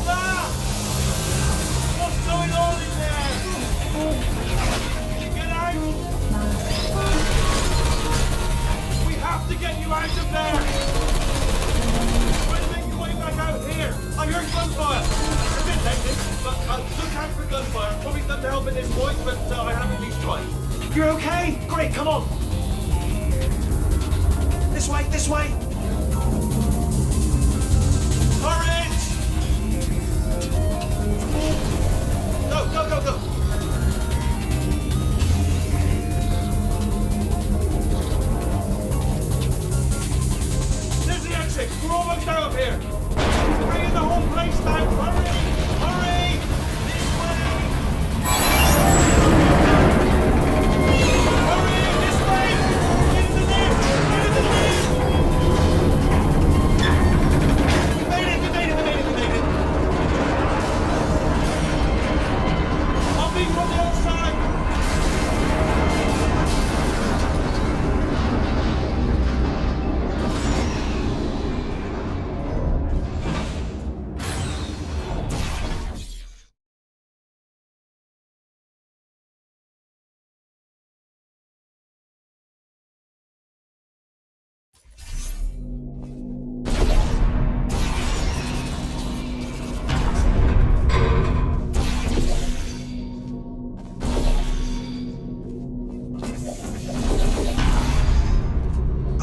Ah! What's going on in there? Get out! We have to get you out of there! Try to make your way back out here! I heard gunfire! A bit hectic, but look out for gunfire. Probably nothing to help at this point, but I have at least tried. You're okay? Great, come on! This way, this way! Courage! Go, go, go, go! There's the exit! We're almost out of here! Bringing the whole place down! Hurry! Hurry! This way! Hurry! This way! Get in the lift! Get in the lift! We made it! We made it! We made it! We made it! I'll be from the outside!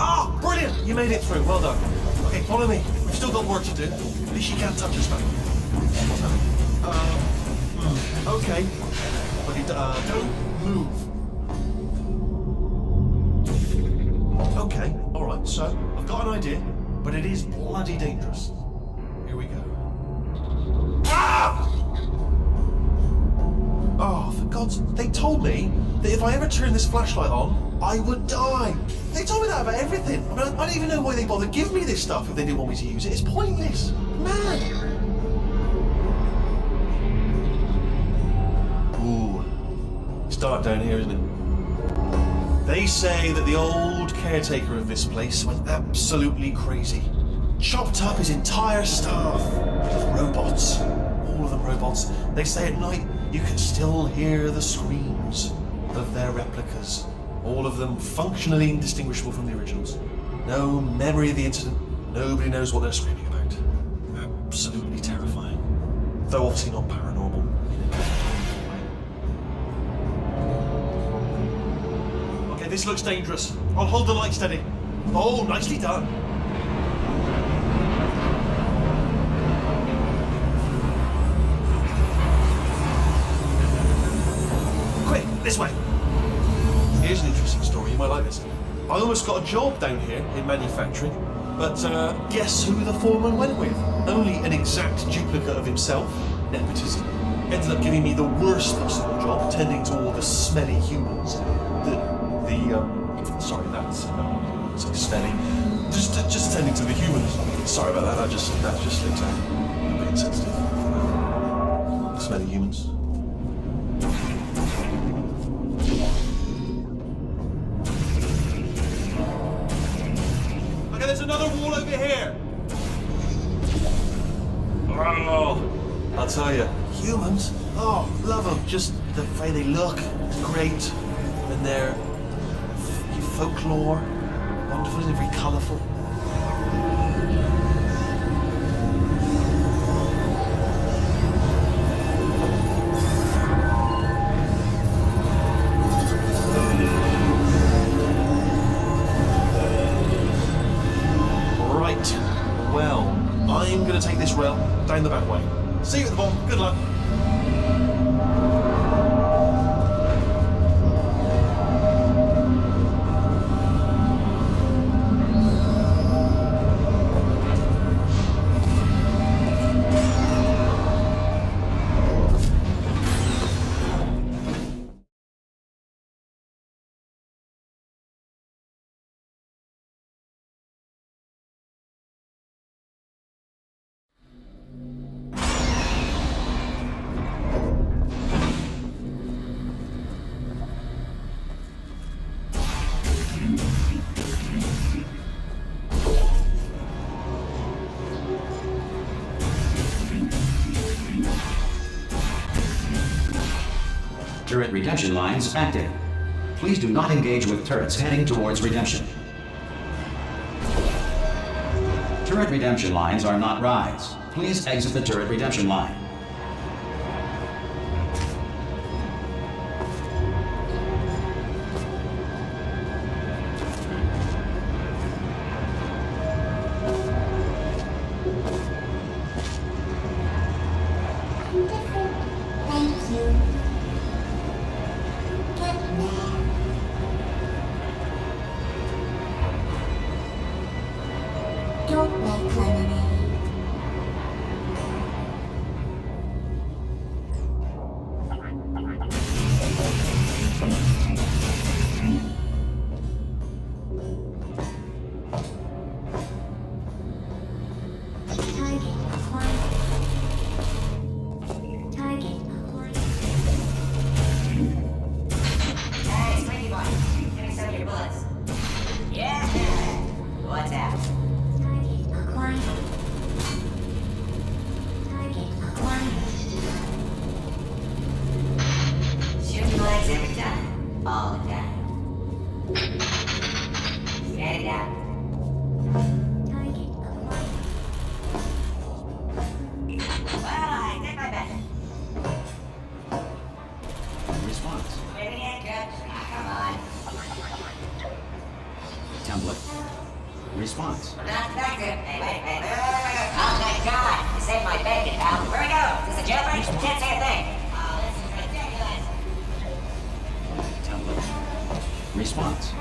Ah, brilliant! You made it through. Well done. Okay, follow me. We've still got work to do. At least you can't touch us, man. Okay. But don't move. Okay, alright, so I've got an idea, but it is bloody dangerous. Here we go. Ah! Oh, for God's... They told me that if I ever turn this flashlight on, I would die. They told me that about everything. I mean, I don't even know why they bothered giving me this stuff if they didn't want me to use it. It's pointless. Man. Ooh. It's dark down here, isn't it? They say that the old caretaker of this place went absolutely crazy. Chopped up his entire staff with robots. All of them robots. They say at night you can still hear the screams of their replicas. All of them functionally indistinguishable from the originals. No memory of the incident. Nobody knows what they're screaming about. Absolutely terrifying. Though obviously not paranormal. Okay, this looks dangerous. I'll hold the light steady. Oh, nicely done. Quick, this way. Here's an interesting story, you might like this. I almost got a job down here in manufacturing, but guess who the foreman went with? Only an exact duplicate of himself, nepotism. Ended up giving me the worst possible job, tending to all the smelly humans. Sorry, that's smelly. Just tending to the humans. Sorry about that, that just slipped out. I'm being sensitive. Smelly humans. There's another wall over here. Oh, I'll tell you, humans. Oh, love them. Just the way they look, great, and their folklore, wonderful and very colourful. Well, I'm going to take this rail down the back way. See you at the bottom. Good luck. Turret redemption lines active. Please do not engage with turrets heading towards redemption. Turret redemption lines are not rides. Please exit the turret redemption line. Hey, Squeaky Boy, give me some of your bullets. Yeah! What's that? Target acquired. Target acquired. Shoot your legs every time. All the time. Stand it down. Target acquired. Well, I did my best. Response. Maybe ain't good. Come on. Template. Response. Not effective. Hey, wait. Oh, thank God. You saved my bacon, pal. Where we go? Is this a jailbreak? Can't say a thing. Oh, this is ridiculous. Template. Response.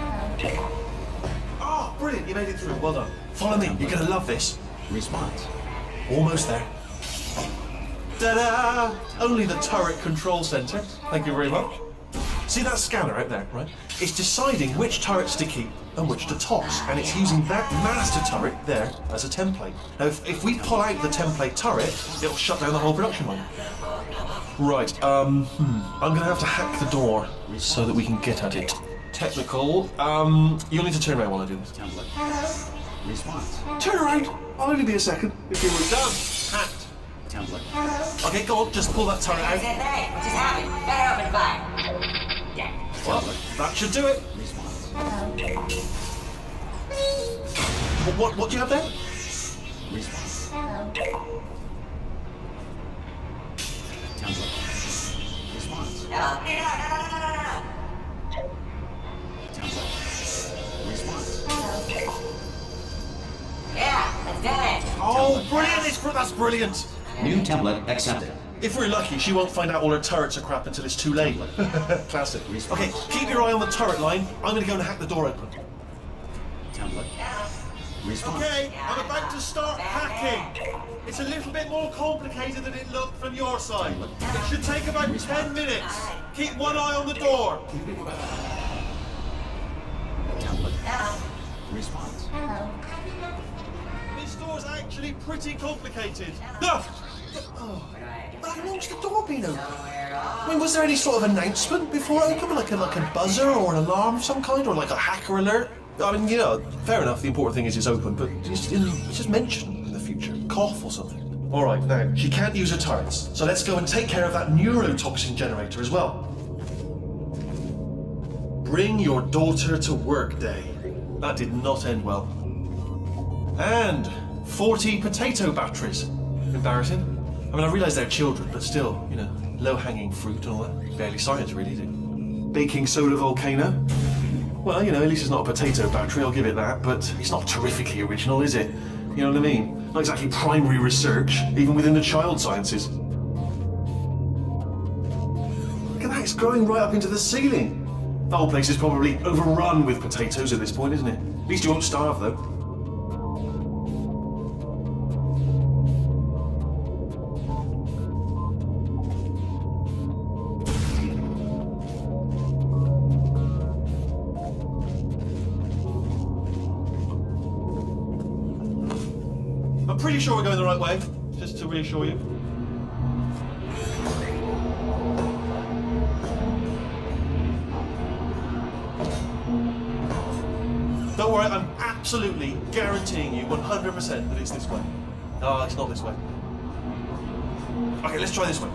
Oh, brilliant, you made it through. Well done. Follow me, you're gonna love this. Response. Almost there. Ta-da! Only the turret control center. Thank you very much. See that scanner out there, right? It's deciding which turrets to keep and which to toss, and it's using that master turret there as a template. Now, if we pull out the template turret, it'll shut down the whole production line. Right, I'm gonna have to hack the door so that we can get at it. Technical, you'll need to turn around while I do this. Template. Response. Turn around! I'll only be a second. If you were done, hacked. Template. Okay, go on, just pull that turret Here's out. the thing. What just happened? Better open fire. Yeah. Well, that should do it. Response. What do you have there? Response. Template. Response. No. Template. Response. Yeah, let's do it. Oh, brilliant! That's brilliant. New template accepted. If we're lucky, she won't find out all her turrets are crap until it's too late. Classic. Okay, keep your eye on the turret line. I'm gonna go and hack the door open. Template. Response. Okay, I'm about to start hacking. It's a little bit more complicated than it looked from your side. It should take about 10 minutes. Keep one eye on the door. Template. Response. This door's actually pretty complicated. Ah! How long's the door been open? I mean, was there any sort of announcement before it opened? Like a buzzer or an alarm of some kind? Or like a hacker alert? I mean, you know, fair enough, the important thing is it's open, but just mention in the future. Cough or something. Alright, now, she can't use her turrets, so let's go and take care of that neurotoxin generator as well. Bring your daughter to work day. That did not end well. And 40 potato batteries. Embarrassing. I mean, I realise they're children, but still, you know, low-hanging fruit and all that. Barely science, really, is it? Baking soda volcano. Well, you know, at least it's not a potato battery, I'll give it that, but it's not terrifically original, is it? You know what I mean? Not exactly primary research, even within the child sciences. Look at that, it's growing right up into the ceiling. The whole place is probably overrun with potatoes at this point, isn't it? At least you won't starve, though. I'm pretty sure we're going the right way, just to reassure you. Don't worry, I'm absolutely guaranteeing you 100% that it's this way. No, it's not this way. Okay, let's try this way.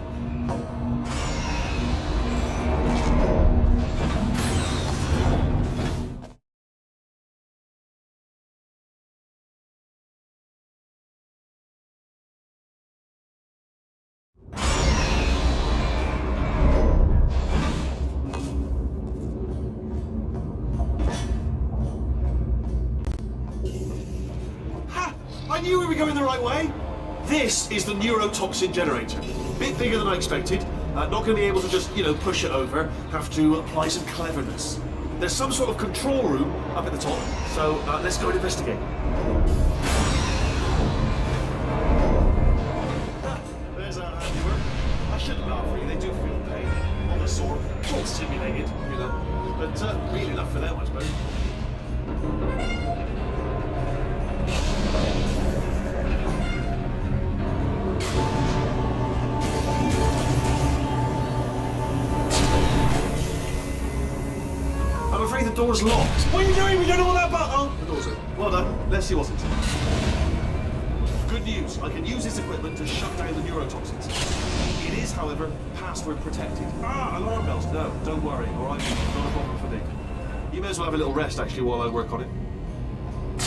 I knew we were going the right way. This is the neurotoxin generator. Bit bigger than I expected. Not going to be able to just, you know, push it over. Have to apply some cleverness. There's some sort of control room up at the top, so let's go and investigate. shouldn't laugh, really. They do feel pain. Of a sort. It's all simulated, you know. But real enough for them, I suppose. I'm afraid the door's locked. What are you doing? We don't know what that button. Oh, the door's open. Well done. Leslie wasn't. Good news. I can use this equipment to shut down the neurotoxins. It is, however, password protected. Alarm bells. No, don't worry. All right, not a problem for me. You may as well have a little rest, actually, while I work on it. Do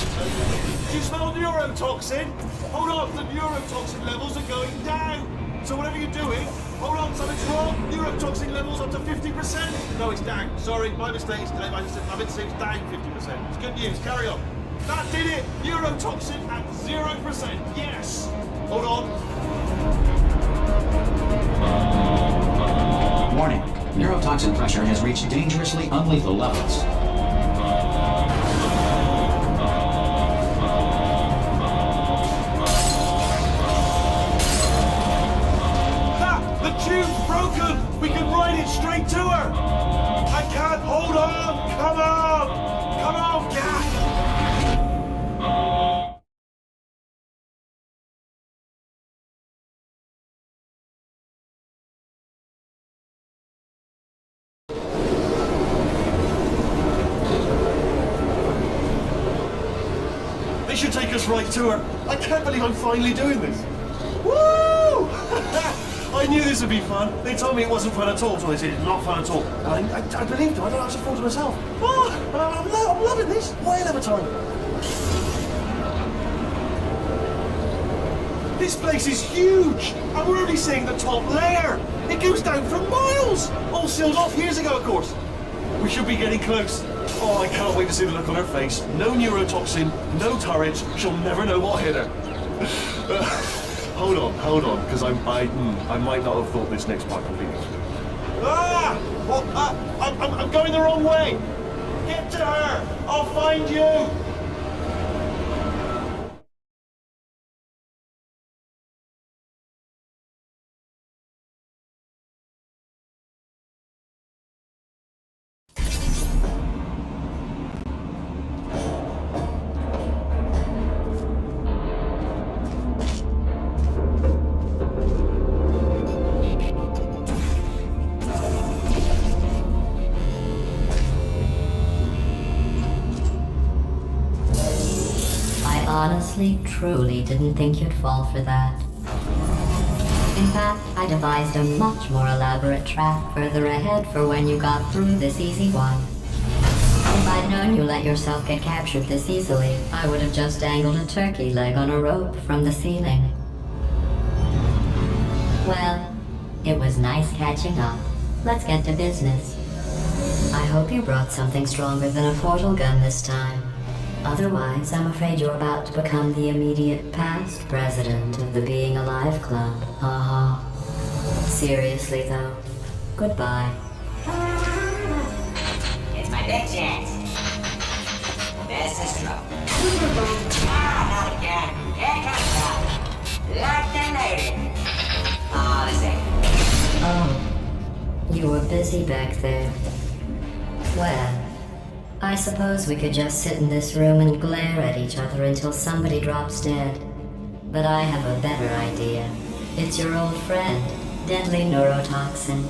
you smell neurotoxin? Hold on, the neurotoxin levels are going down. So whatever you're doing, hold on, something's wrong. Neurotoxin levels up to 50%. No, it's down. Sorry, my mistake. I meant to say it's down 50%. It's good news. Carry on. That did it. Neurotoxin at 0%. Yes. Hold on. Warning. Neurotoxin pressure has reached dangerously unlethal levels. The tube's broken! We can ride it straight to her! I can't hold on! Come on! Come on, Cat! They should take us right to her. I can't believe I'm finally doing this. Woo! I knew this would be fun. They told me it wasn't fun at all, so they said it's not fun at all. And I believed them. I don't actually thought to myself. Oh, I'm loving this. Whale of a time. This place is huge, and we're only seeing the top layer. It goes down for miles. All sealed off years ago, of course. We should be getting close. Oh, I can't wait to see the look on her face. No neurotoxin, no turret. She'll never know what hit her. Hold on, because I might not have thought this next part completely. I'm going the wrong way. Get to her. I'll find you. Honestly, truly didn't think you'd fall for that. In fact, I devised a much more elaborate trap further ahead for when you got through this easy one. If I'd known you let yourself get captured this easily, I would have just dangled a turkey leg on a rope from the ceiling. Well, it was nice catching up. Let's get to business. I hope you brought something stronger than a portal gun this time. Otherwise, I'm afraid you're about to become the immediate past president of the Being Alive Club. Haha. Seriously, though. Goodbye. It's my big chance. This is trouble. Not again. Here comes trouble. Locked and loaded. Oh, this ain't. Oh. You were busy back there. Well, I suppose we could just sit in this room and glare at each other until somebody drops dead. But I have a better idea. It's your old friend, deadly neurotoxin.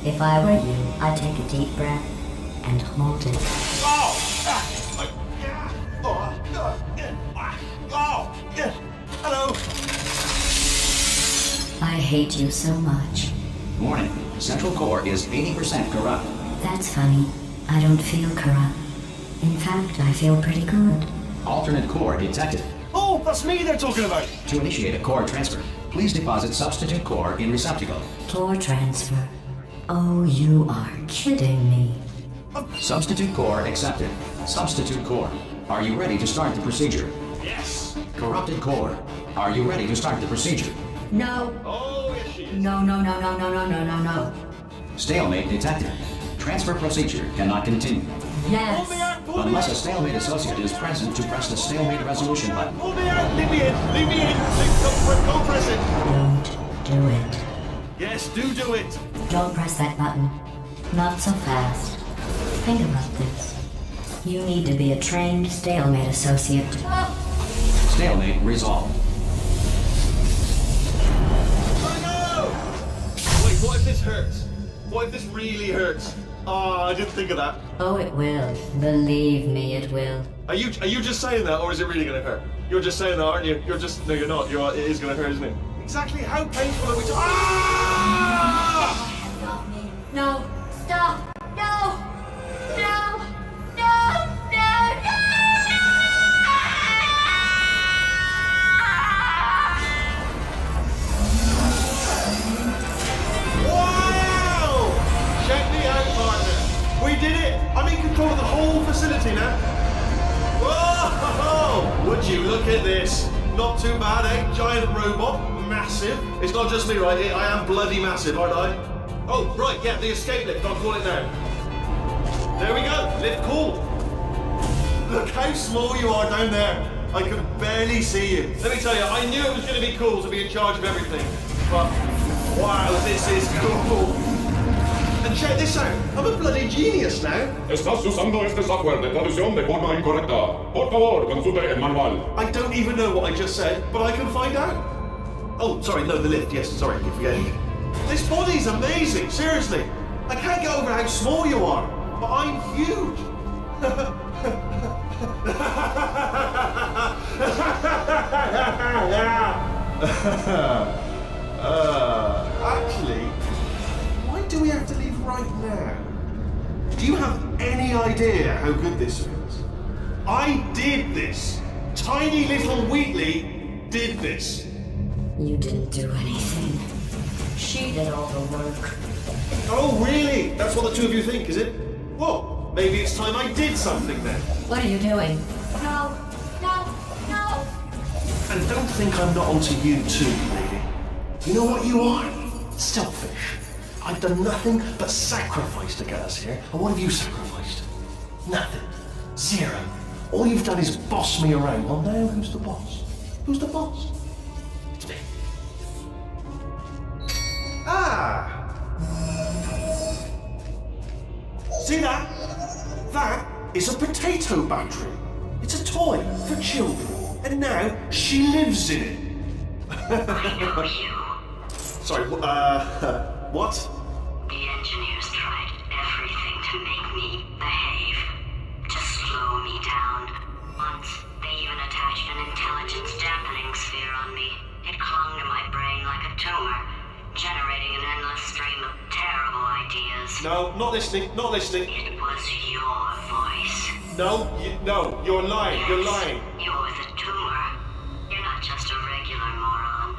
If I were you, I'd take a deep breath and hold it. Hello. I hate you so much. Warning. Central core is 80% corrupt. That's funny. I don't feel corrupt. In fact, I feel pretty good. Alternate core detected. Oh, that's me they're talking about. To initiate a core transfer, please deposit substitute core in receptacle. Core transfer. Oh, you are kidding me. Substitute core accepted. Substitute core. Are you ready to start the procedure? Yes. Corrupted core. Are you ready to start the procedure? No. Oh, yes, she is. No. Stalemate detected. Transfer procedure cannot continue. Yes. Pull me out, pull me Unless a out. stalemate associate is present to press the stalemate resolution button. Pull me out. Leave me in. Leave me in. Go press it. Don't do it. Yes, do it. Don't press that button. Not so fast. Think about this. You need to be a trained stalemate associate. Stalemate resolved. Oh no! Wait, what if this hurts? What if this really hurts? Oh, I didn't think of that. Oh, it will. Believe me, it will. Are you just saying that, or is it really gonna hurt? You're just saying that, aren't you? No, you're not. It is gonna hurt, isn't it? Exactly how painful are we talking? Ah! No, stop! No! No! No! Wow! Check me out, partner. We did it. I'm in control of the whole facility now. Whoa! Would you look at this? Not too bad, eh? Giant robot. Massive. It's not just me, right? I am bloody massive, aren't I? Oh, right, yeah, the escape lift. I'll call it now. There we go. Lift cool. Look how small you are down there. I can barely see you. Let me tell you, I knew it was going to be cool to be in charge of everything. But, wow, this is cool. And check this out. I'm a bloody genius now. Estás usando este software de traducción de forma incorrecta. Por favor, consulte el manual. I don't even know what I just said, but I can find out. Oh, sorry, no, the lift. Yes, sorry, keep forgetting. This body's amazing, seriously. I can't get over how small you are, but I'm huge. Actually, why do we have to leave right now? Do you have any idea how good this feels? I did this. Tiny little Wheatley did this. You didn't do anything. She did all the work. Oh, really? That's what the two of you think, is it? Well, maybe it's time I did something then. What are you doing? No! No! No! And don't think I'm not onto you too, lady. You know what you are? Selfish. I've done nothing but sacrifice to get us here. And what have you sacrificed? Nothing. Zero. All you've done is boss me around. Well, now who's the boss? Who's the boss? It's me. Ah! See that? That is a potato battery. It's a toy for children. And now she lives in it. I know you. Sorry, what? The engineers tried everything to make me behave, to slow me down. Once, they even attached an intelligence dampening sphere on me. It clung to my brain like a tumor, generating an endless stream of terrible ideas. No, not listening, not listening. It was your voice. No, you're lying, Yes, you're lying. You're the tumor. You're not just a regular moron.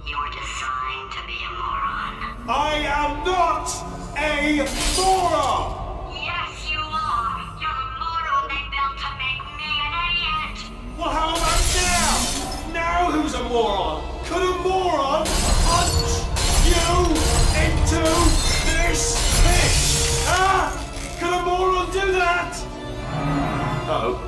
You're designed to be a moron. I am not a moron! Yes, you are. You're the moron they built to make me an idiot. Well, how about now? Now who's a moron? Could a moron punch you into this pit? Ah! Could a moron do that? Uh-oh.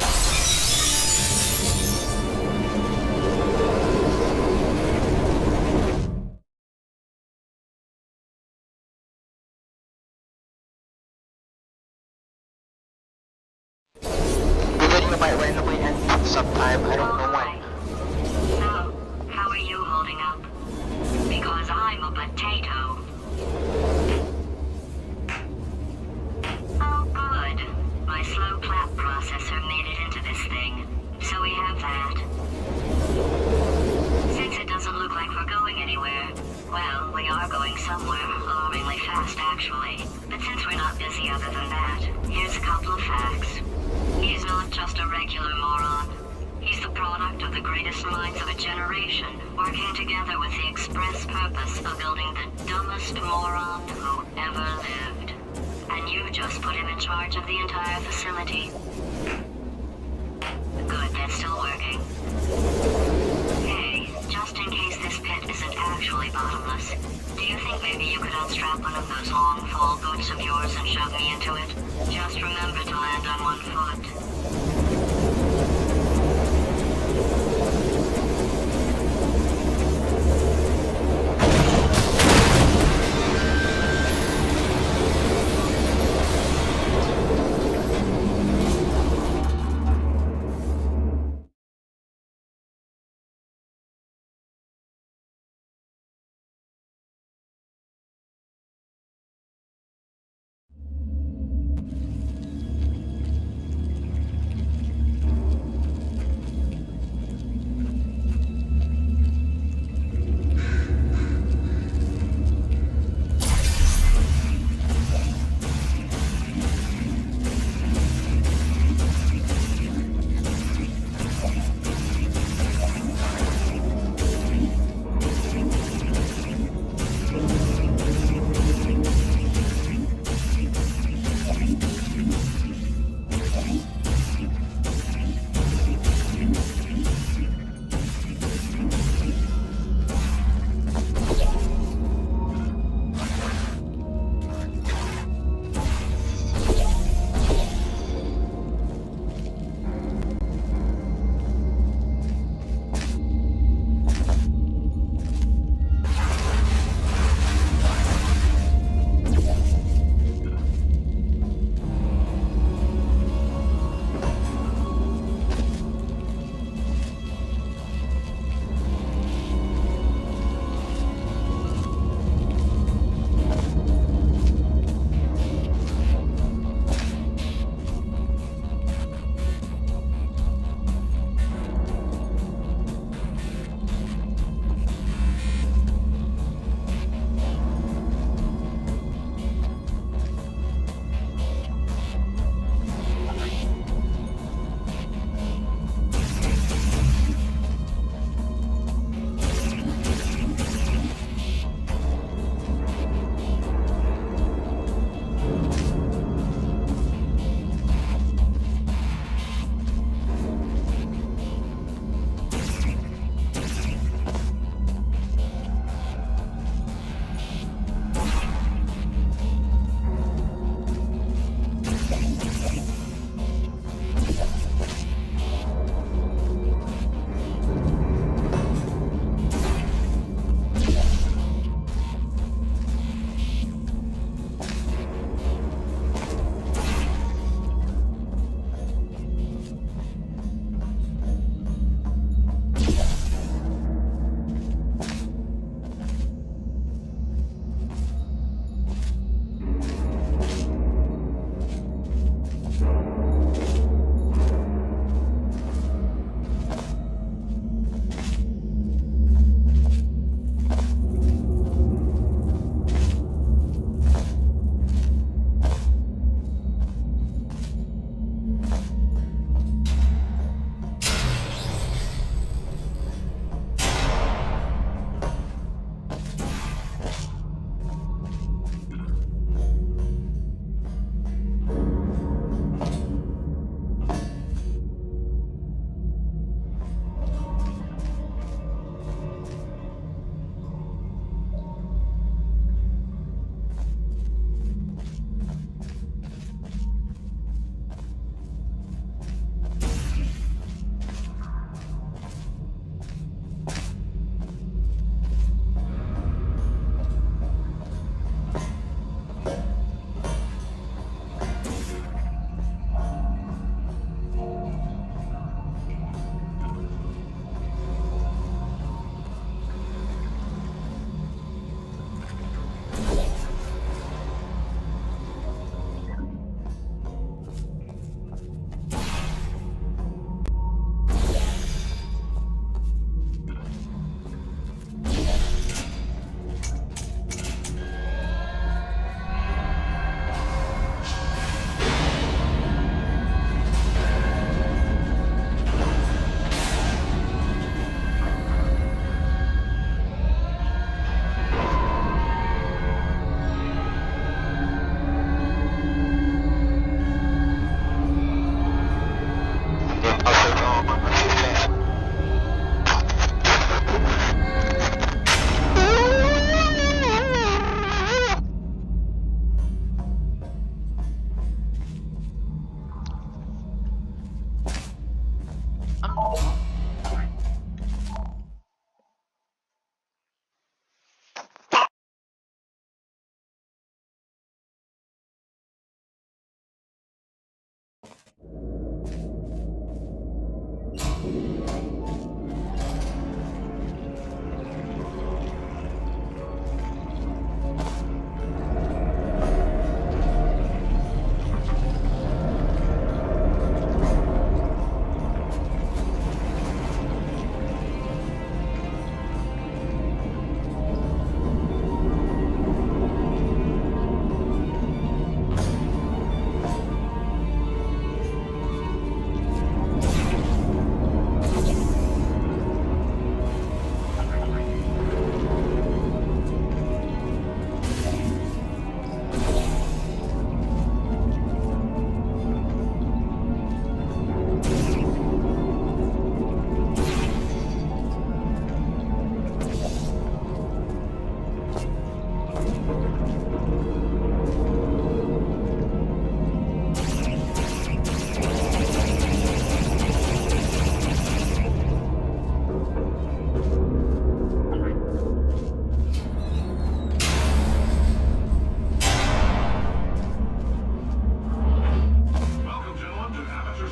The video might randomly end sometime, I don't know when. So, how are you holding up? Because I'm a potato. Oh, good. My slow clap processor made it into this thing. So we have that. Since it doesn't look like we're going anywhere, well, we are going somewhere, alarmingly fast actually. But since we're not busy other than that, here's a couple of facts. He's not just a regular moron. He's the product of the greatest minds of a generation, working together with the express purpose of building the dumbest moron who ever lived. And you just put him in charge of the entire facility. Good, that's still working. Hey, just in case this pit isn't actually bottomless, do you think maybe you could unstrap one of those long fall boots of yours and shove me into it? Just remember to land on one foot.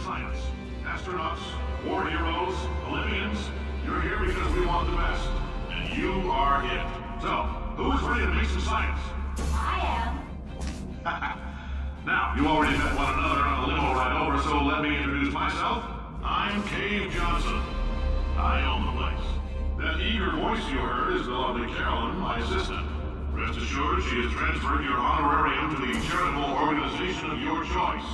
science. Astronauts, war heroes, Olympians, you're here because we want the best. And you are it. So, who's ready to make some science? I am. Now, you already met one another on a limo ride over, so let me introduce myself. I'm Cave Johnson. I own the place. That eager voice you heard is the lovely Carolyn, my assistant. Rest assured, she has transferred your honorarium to the charitable organization of your choice.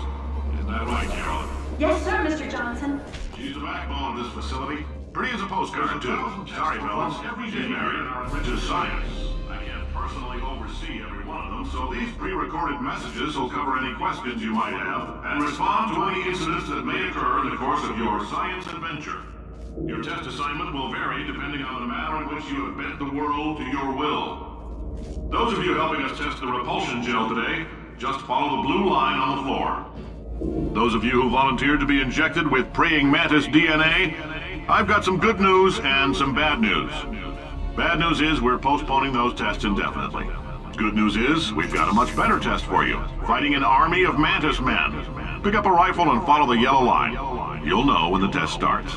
Isn't that right, Carolyn? Yes, sir, Mr. Johnson. She's the backbone of this facility. Pretty as a postcard, too. Sorry, fellas. She's married to science. I can't personally oversee every one of them, so these pre-recorded messages will cover any questions you might have and respond to any incidents that may occur in the course of your science adventure. Your test assignment will vary depending on the manner in which you have bent the world to your will. Those of you helping us test the repulsion gel today, just follow the blue line on the floor. Those of you who volunteered to be injected with praying mantis DNA, I've got some good news and some bad news. Bad news is we're postponing those tests indefinitely. Good news is we've got a much better test for you. Fighting an army of mantis men. Pick up a rifle and follow the yellow line. You'll know when the test starts.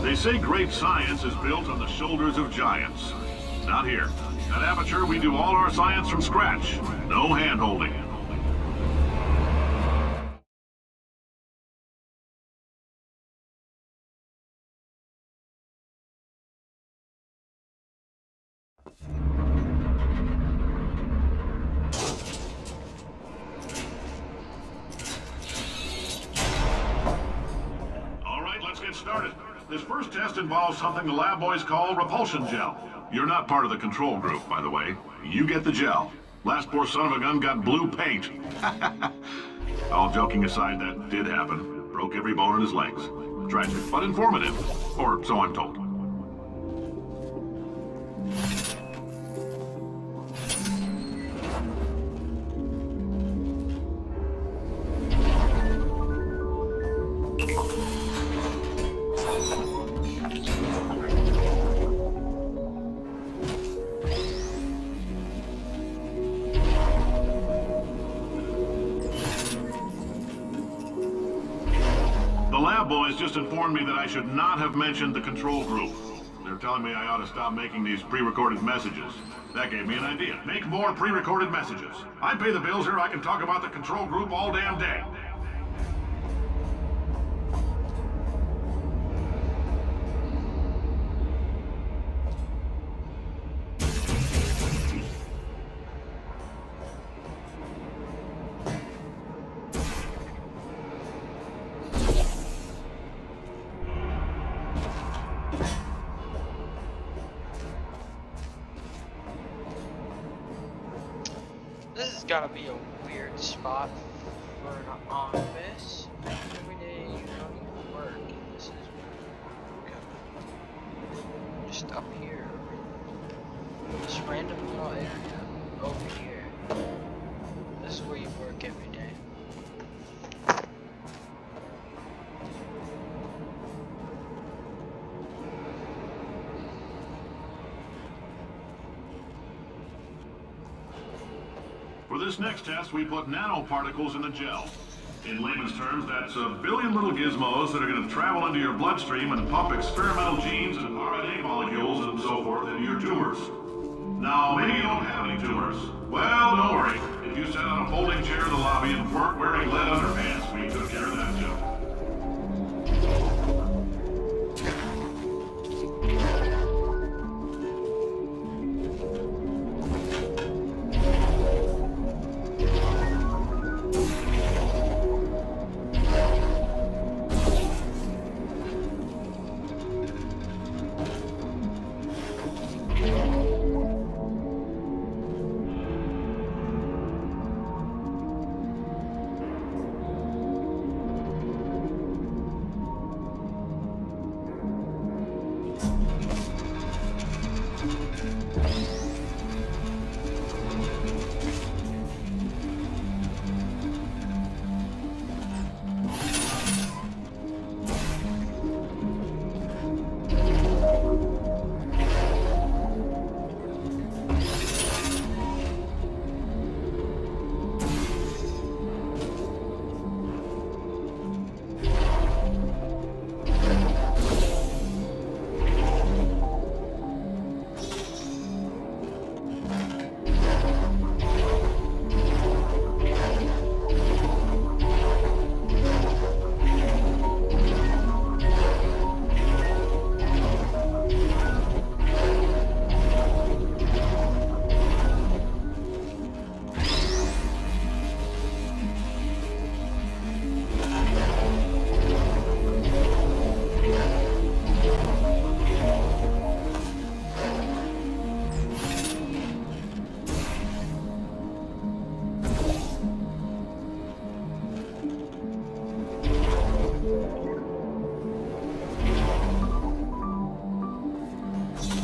They say great science is built on the shoulders of giants. Not here. At Aperture, we do all our science from scratch. No hand-holding. All right, let's get started. This first test involves something the lab boys call repulsion gel. You're not part of the control group, by the way. You get the gel. Last poor son of a gun got blue paint. All joking aside, that did happen. Broke every bone in his legs. Tragic, but informative. Or so I'm told. The lab boys just informed me that I should not have mentioned the control group. They're telling me I ought to stop making these pre-recorded messages. That gave me an idea. Make more pre-recorded messages. I pay the bills here, I can talk about the control group all damn day. This has gotta be a weird spot for an office. Every day you don't even work. This is just up here. This random little area over here. This is where you work every day. For this next test, we put nanoparticles in the gel. In layman's terms, that's a billion little gizmos that are going to travel into your bloodstream and pump experimental genes and RNA molecules and so forth into your tumors. Now, maybe you don't have any tumors. Well, don't worry. If you sat on a folding chair in the lobby and weren't wearing lead underpants, we took care of that too.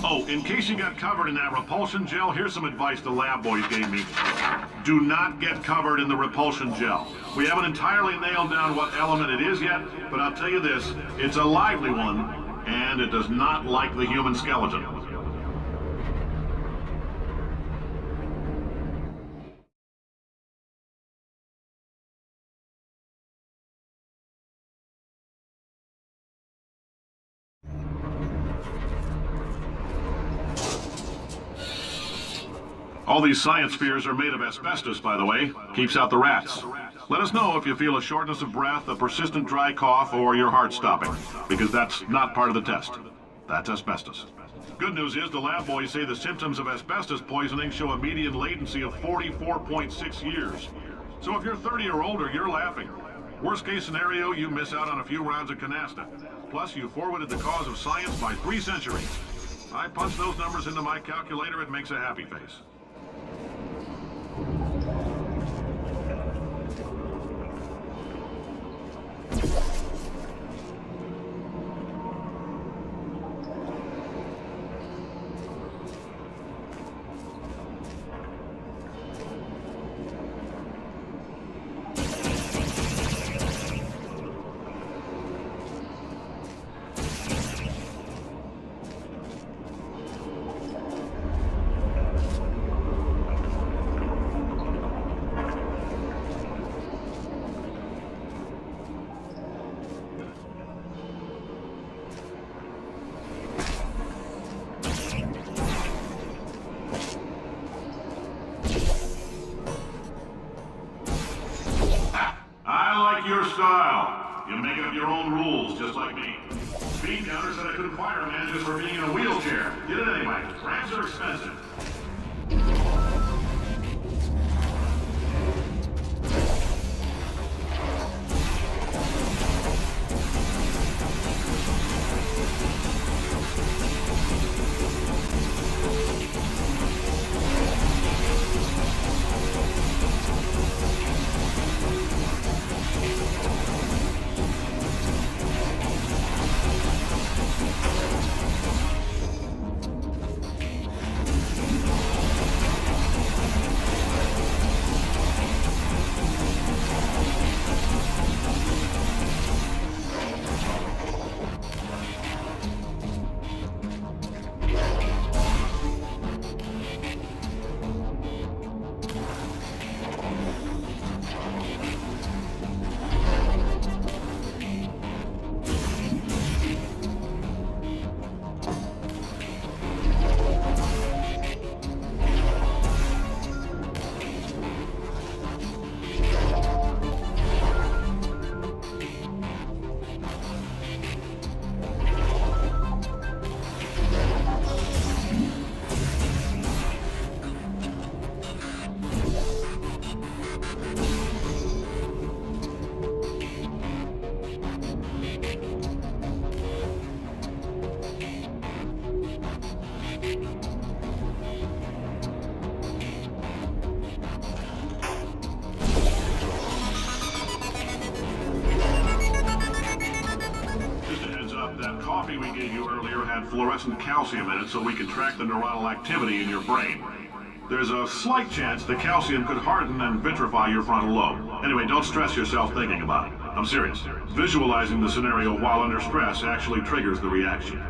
Oh, in case you got covered in that repulsion gel, here's some advice the lab boys gave me. Do not get covered in the repulsion gel. We haven't entirely nailed down what element it is yet, but I'll tell you this, it's a lively one, and it does not like the human skeleton. All these science spheres are made of asbestos, by the way. Keeps out the rats. Let us know if you feel a shortness of breath, a persistent dry cough, or your heart stopping, because that's not part of the test. That's asbestos. Good news is the lab boys say the symptoms of asbestos poisoning show a median latency of 44.6 years. So if you're 30 or older, you're laughing. Worst case scenario, you miss out on a few rounds of canasta. Plus, you forwarded the cause of science by 3 centuries. I punch those numbers into my calculator, it makes a happy face. Your style. You make up your own rules, just like me. Speed counter said I couldn't fire a man just for being in a wheelchair. Did it anyway. Ramps are expensive. coffee we gave you earlier had fluorescent calcium in it so we could track the neuronal activity in your brain. There's a slight chance the calcium could harden and vitrify your frontal lobe. Anyway, don't stress yourself thinking about it. I'm serious. Visualizing the scenario while under stress actually triggers the reaction.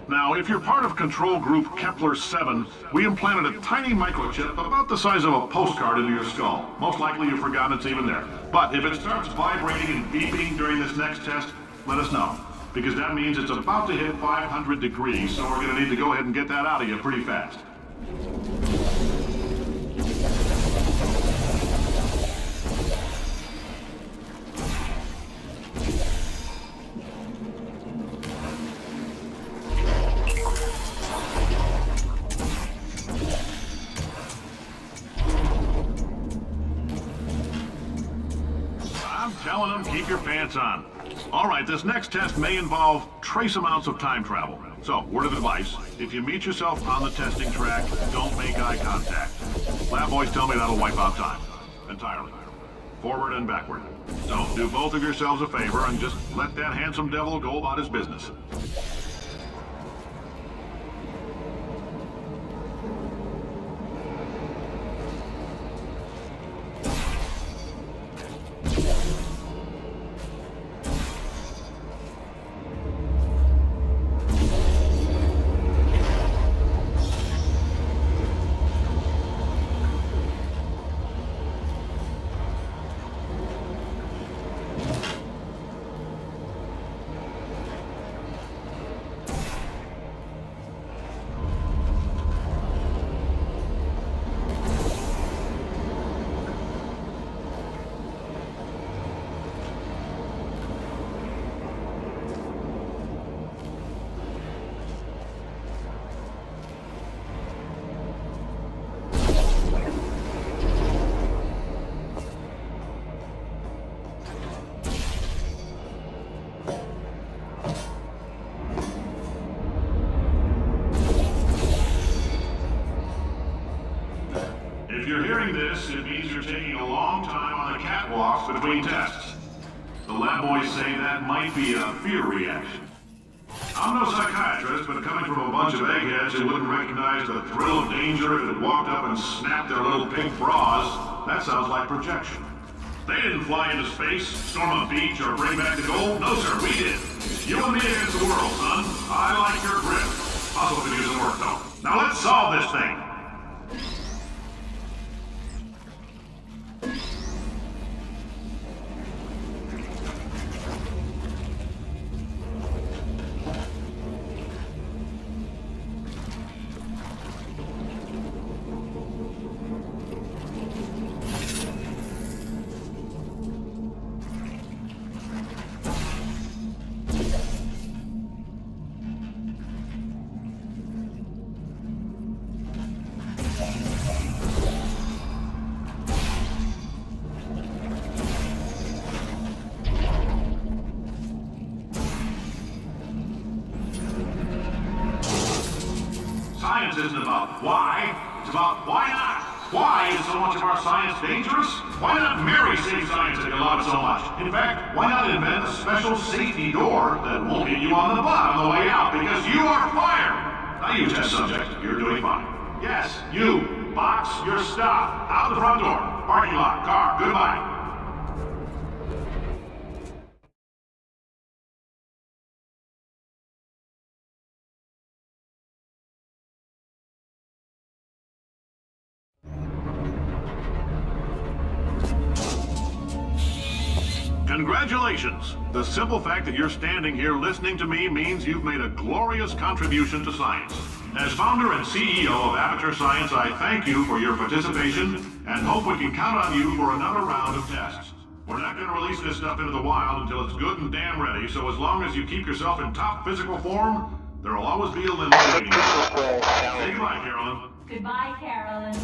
Now, if you're part of Control Group Kepler-7, we implanted a tiny microchip about the size of a postcard into your skull. Most likely you've forgotten it's even there. But if it starts vibrating and beeping during this next test, let us know. Because that means it's about to hit 500 degrees, so we're going to need to go ahead and get that out of you pretty fast. Telling them, keep your pants on. All right, this next test may involve trace amounts of time travel. So, word of advice, if you meet yourself on the testing track, don't make eye contact. Lab boys tell me that'll wipe out time. Entirely. Forward and backward. So, do both of yourselves a favor and just let that handsome devil go about his business. If you're hearing this, it means you're taking a long time on the catwalks between tests. The lab boys say that might be a fear reaction. I'm no psychiatrist, but coming from a bunch of eggheads who wouldn't recognize the thrill of danger if it walked up and snapped their little pink bras, that sounds like projection. They didn't fly into space, storm a beach, or bring back the gold. No, sir, we did. You and me against the world, son. I like your grip. Also could use some work, though. Now let's solve this thing. Science isn't about why, it's about why not. Why is so much of our science dangerous? Why not marry safe science if you love it so much? In fact, why not invent a special safety door that won't hit you on the butt on the way out because you are fired? Now you test subject, you're doing fine. Yes, you, box your stuff. Out the front door, parking lot, car, goodbye. Congratulations! The simple fact that you're standing here listening to me means you've made a glorious contribution to science. As founder and CEO of Aperture Science, I thank you for your participation and hope we can count on you for another round of tests. We're not going to release this stuff into the wild until it's good and damn ready, so as long as you keep yourself in top physical form, there will always be a limit. Say goodbye, Carolyn. Goodbye, Carolyn.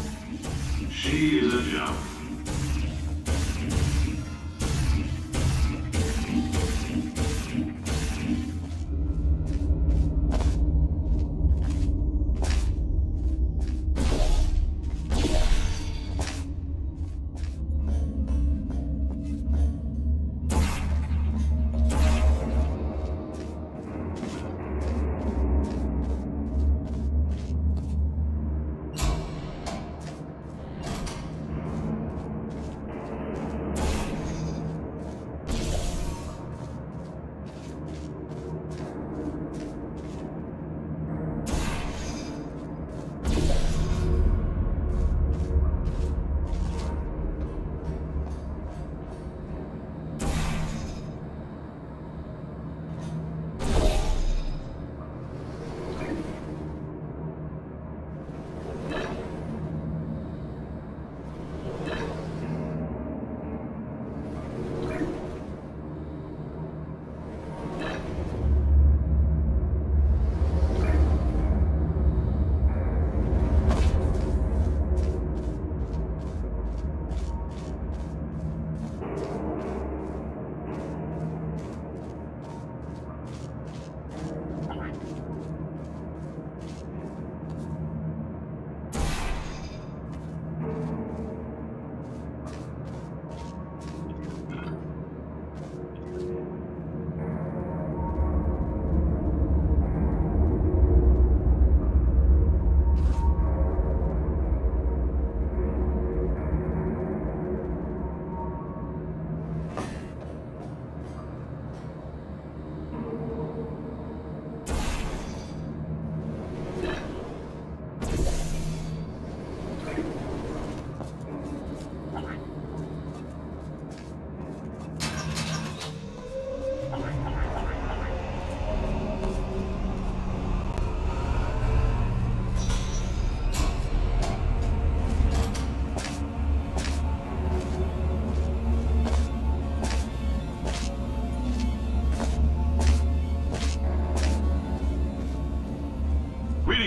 She is a gem.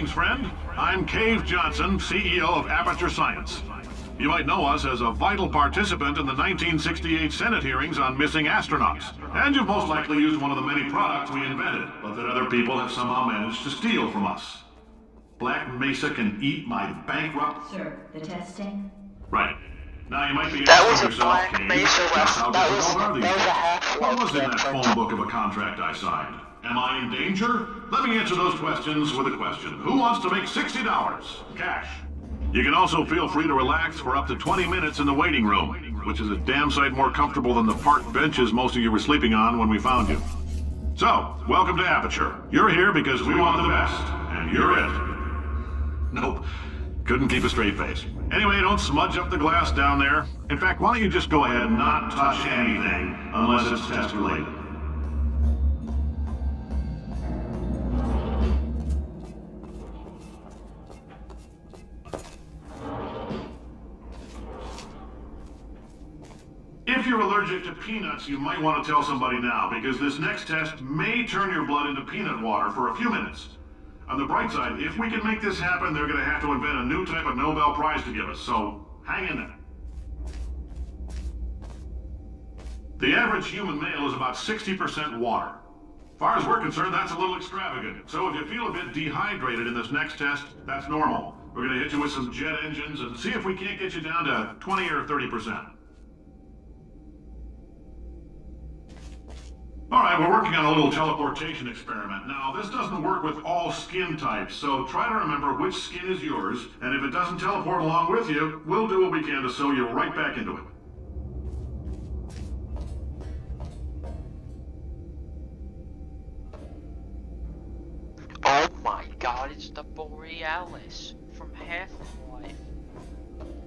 Greetings, friend. I'm Cave Johnson, CEO of Aperture Science. You might know us as a vital participant in the 1968 Senate hearings on missing astronauts. And you've most likely used one of the many products we invented, but that other people have somehow managed to steal from us. Black Mesa can eat my bankrupt... Sir, the testing? Right. Now you might be That asking was a yourself, Black Cave, Mesa just how that difficult are these was a things? Half-Life What was in that reference. phone book of a contract I signed? Am I in danger? Let me answer those questions with a question. Who wants to make $60? Cash. You can also feel free to relax for up to 20 minutes in the waiting room, which is a damn sight more comfortable than the park benches most of you were sleeping on when we found you. So, welcome to Aperture. You're here because we want the best, and you're it. Nope. Couldn't keep a straight face. Anyway, don't smudge up the glass down there. In fact, why don't you just go ahead and not touch anything unless it's test related. If you're allergic to peanuts, you might want to tell somebody now, because this next test may turn your blood into peanut water for a few minutes. On the bright side, if we can make this happen, they're going to have to invent a new type of Nobel Prize to give us, so hang in there. The average human male is about 60% water. As far as we're concerned, that's a little extravagant. So if you feel a bit dehydrated in this next test, that's normal. We're going to hit you with some jet engines and see if we can't get you down to 20 or 30%. Alright, we're working on a little teleportation experiment. Now, this doesn't work with all skin types, so try to remember which skin is yours, and if it doesn't teleport along with you, we'll do what we can to sew you right back into it. Oh my god, it's the Borealis from Half-Life.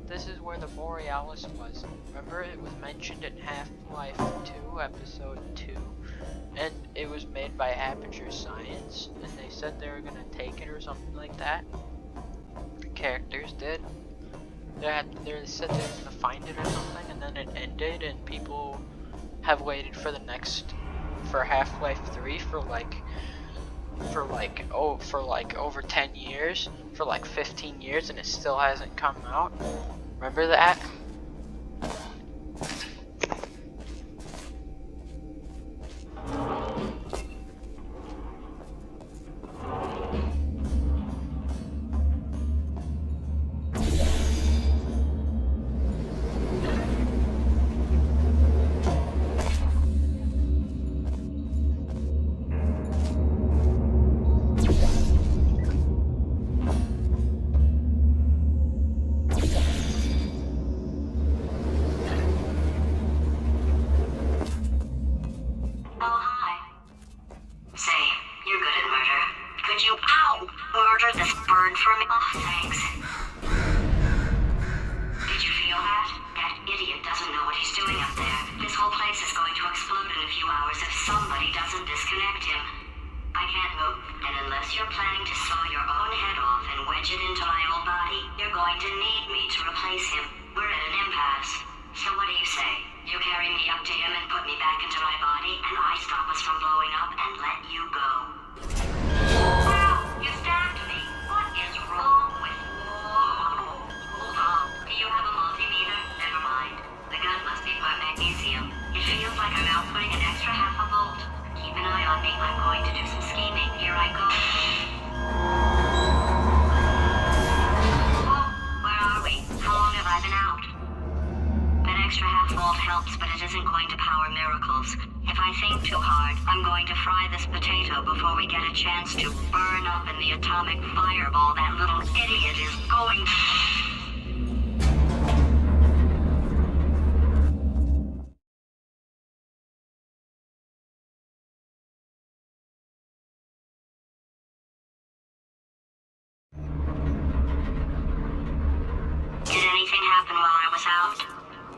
This is where the Borealis was. Remember, it was mentioned in Half-Life 2, Episode 2, and it was made by Aperture Science, and they said they were gonna take it or something like that. The characters did. They said they were gonna find it or something, and then it ended, and people have waited for for Half-Life 3 for over 10 years, for like 15 years, and it still hasn't come out. Remember that?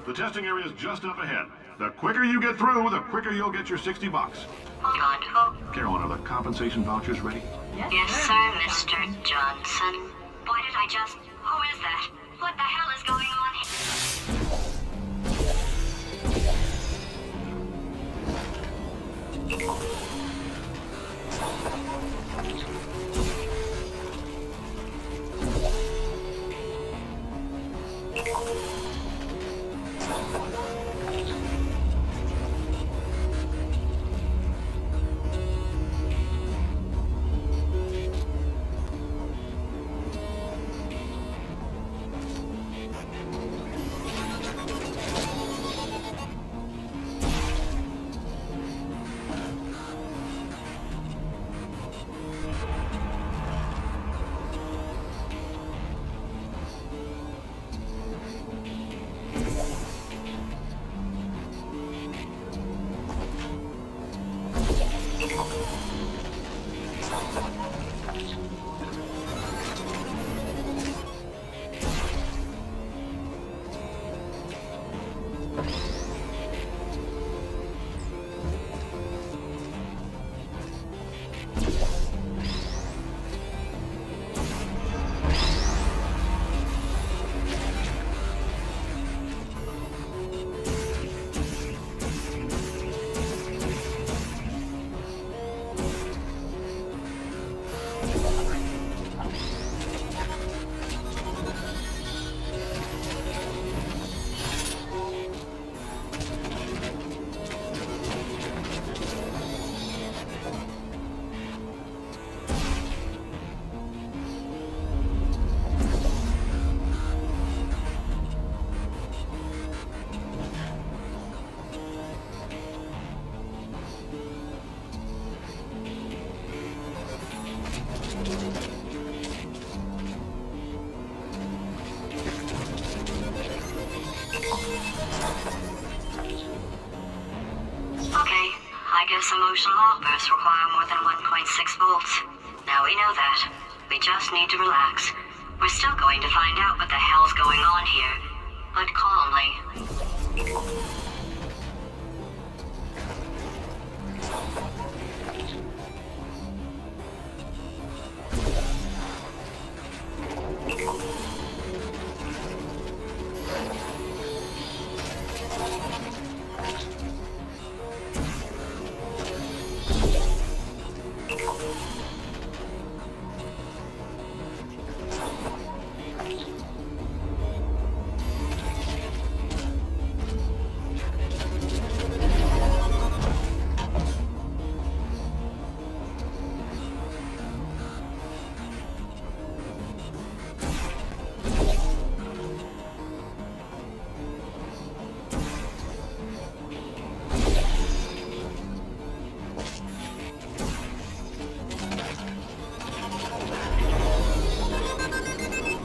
The testing area is just up ahead. The quicker you get through, the quicker you'll get your $60. Carolyn, are the compensation vouchers ready? Yes, sir, Mr. Johnson. Why did I just... Who is that? What the hell is going on here? Serious emotional outbursts require more than 1.6 volts. Now we know that. We just need to relax. We're still going to find out what the hell's going on here, but calmly.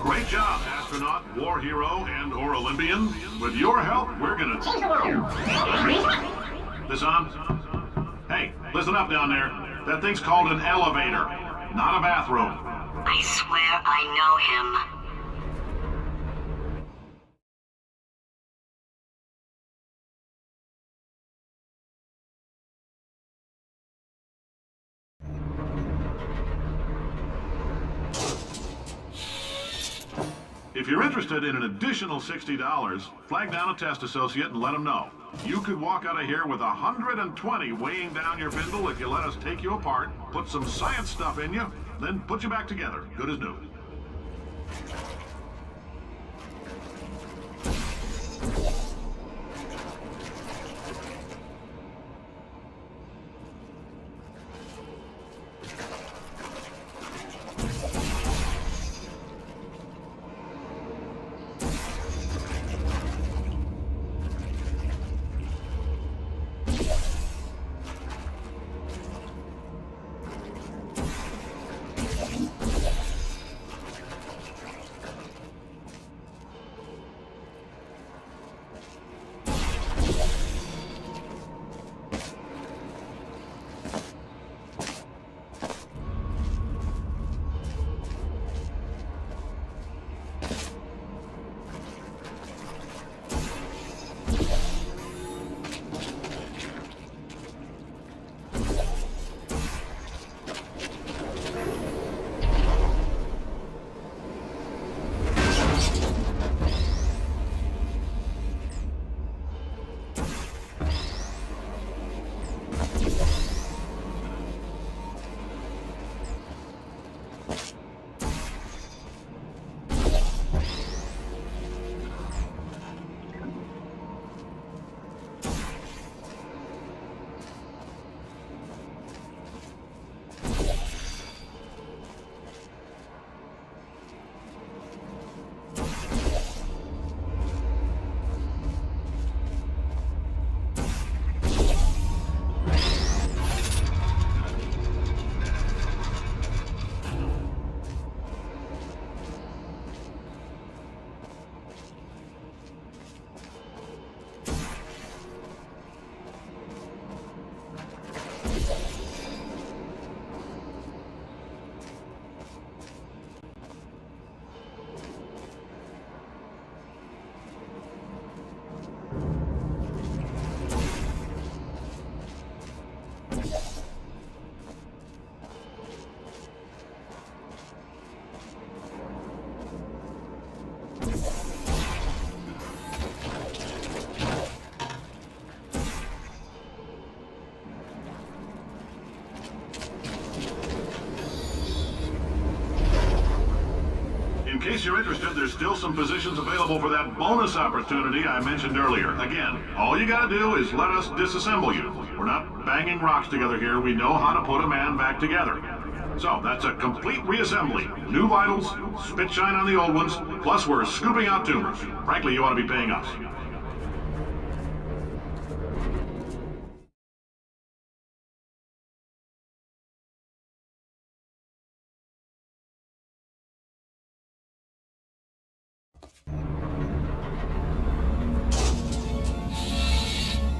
Great job, astronaut, war hero, and/or Olympian. With your help, we're gonna... This on? Hey, listen up down there. That thing's called an elevator, not a bathroom. I swear I know him. If you're interested in an additional $60, flag down a test associate and let them know. You could walk out of here with 120 weighing down your bindle if you let us take you apart, put some science stuff in you, then put you back together, good as new. In case you're interested, there's still some positions available for that bonus opportunity I mentioned earlier. Again, all you gotta do is let us disassemble you. We're not banging rocks together here. We know how to put a man back together. So, that's a complete reassembly. New vitals, spit shine on the old ones, plus we're scooping out tumors. Frankly, you ought to be paying us.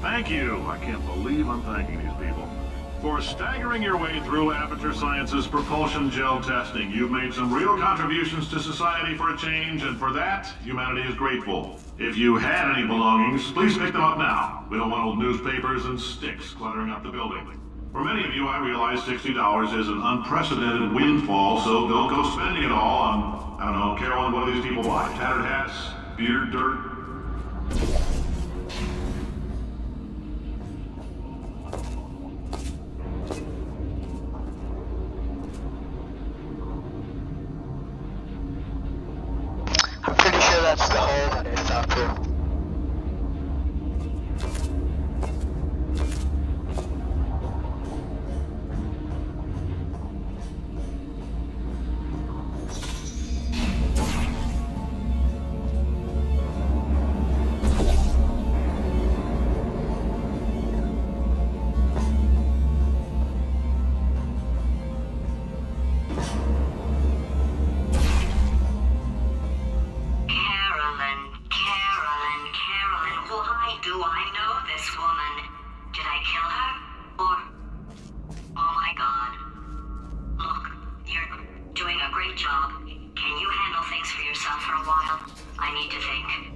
Thank you. I can't believe I'm thanking these people. For staggering your way through Aperture Science's propulsion gel testing, you've made some real contributions to society for a change, and for that, humanity is grateful. If you had any belongings, please pick them up now. We don't want old newspapers and sticks cluttering up the building. For many of you, I realize $60 is an unprecedented windfall, so don't go spending it all on, I don't know, Carolyn, what do these people buy? Tattered hats? Beer dirt? I'm pretty sure that's the hole that I fell through. Carolyn, why do I know this woman? Did I kill her? Or... Oh my god. Look, you're doing a great job. Can you handle things for yourself for a while? I need to think.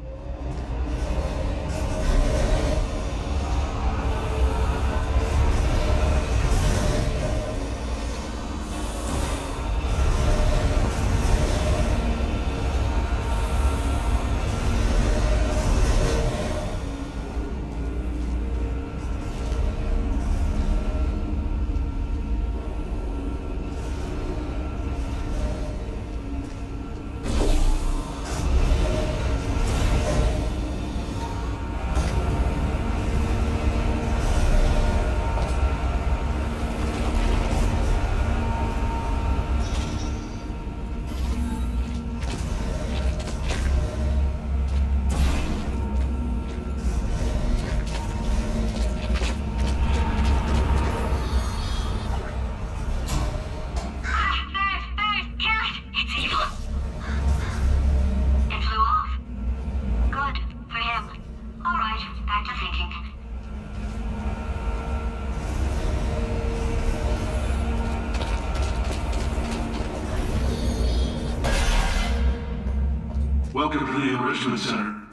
Welcome to the Enrichment Center.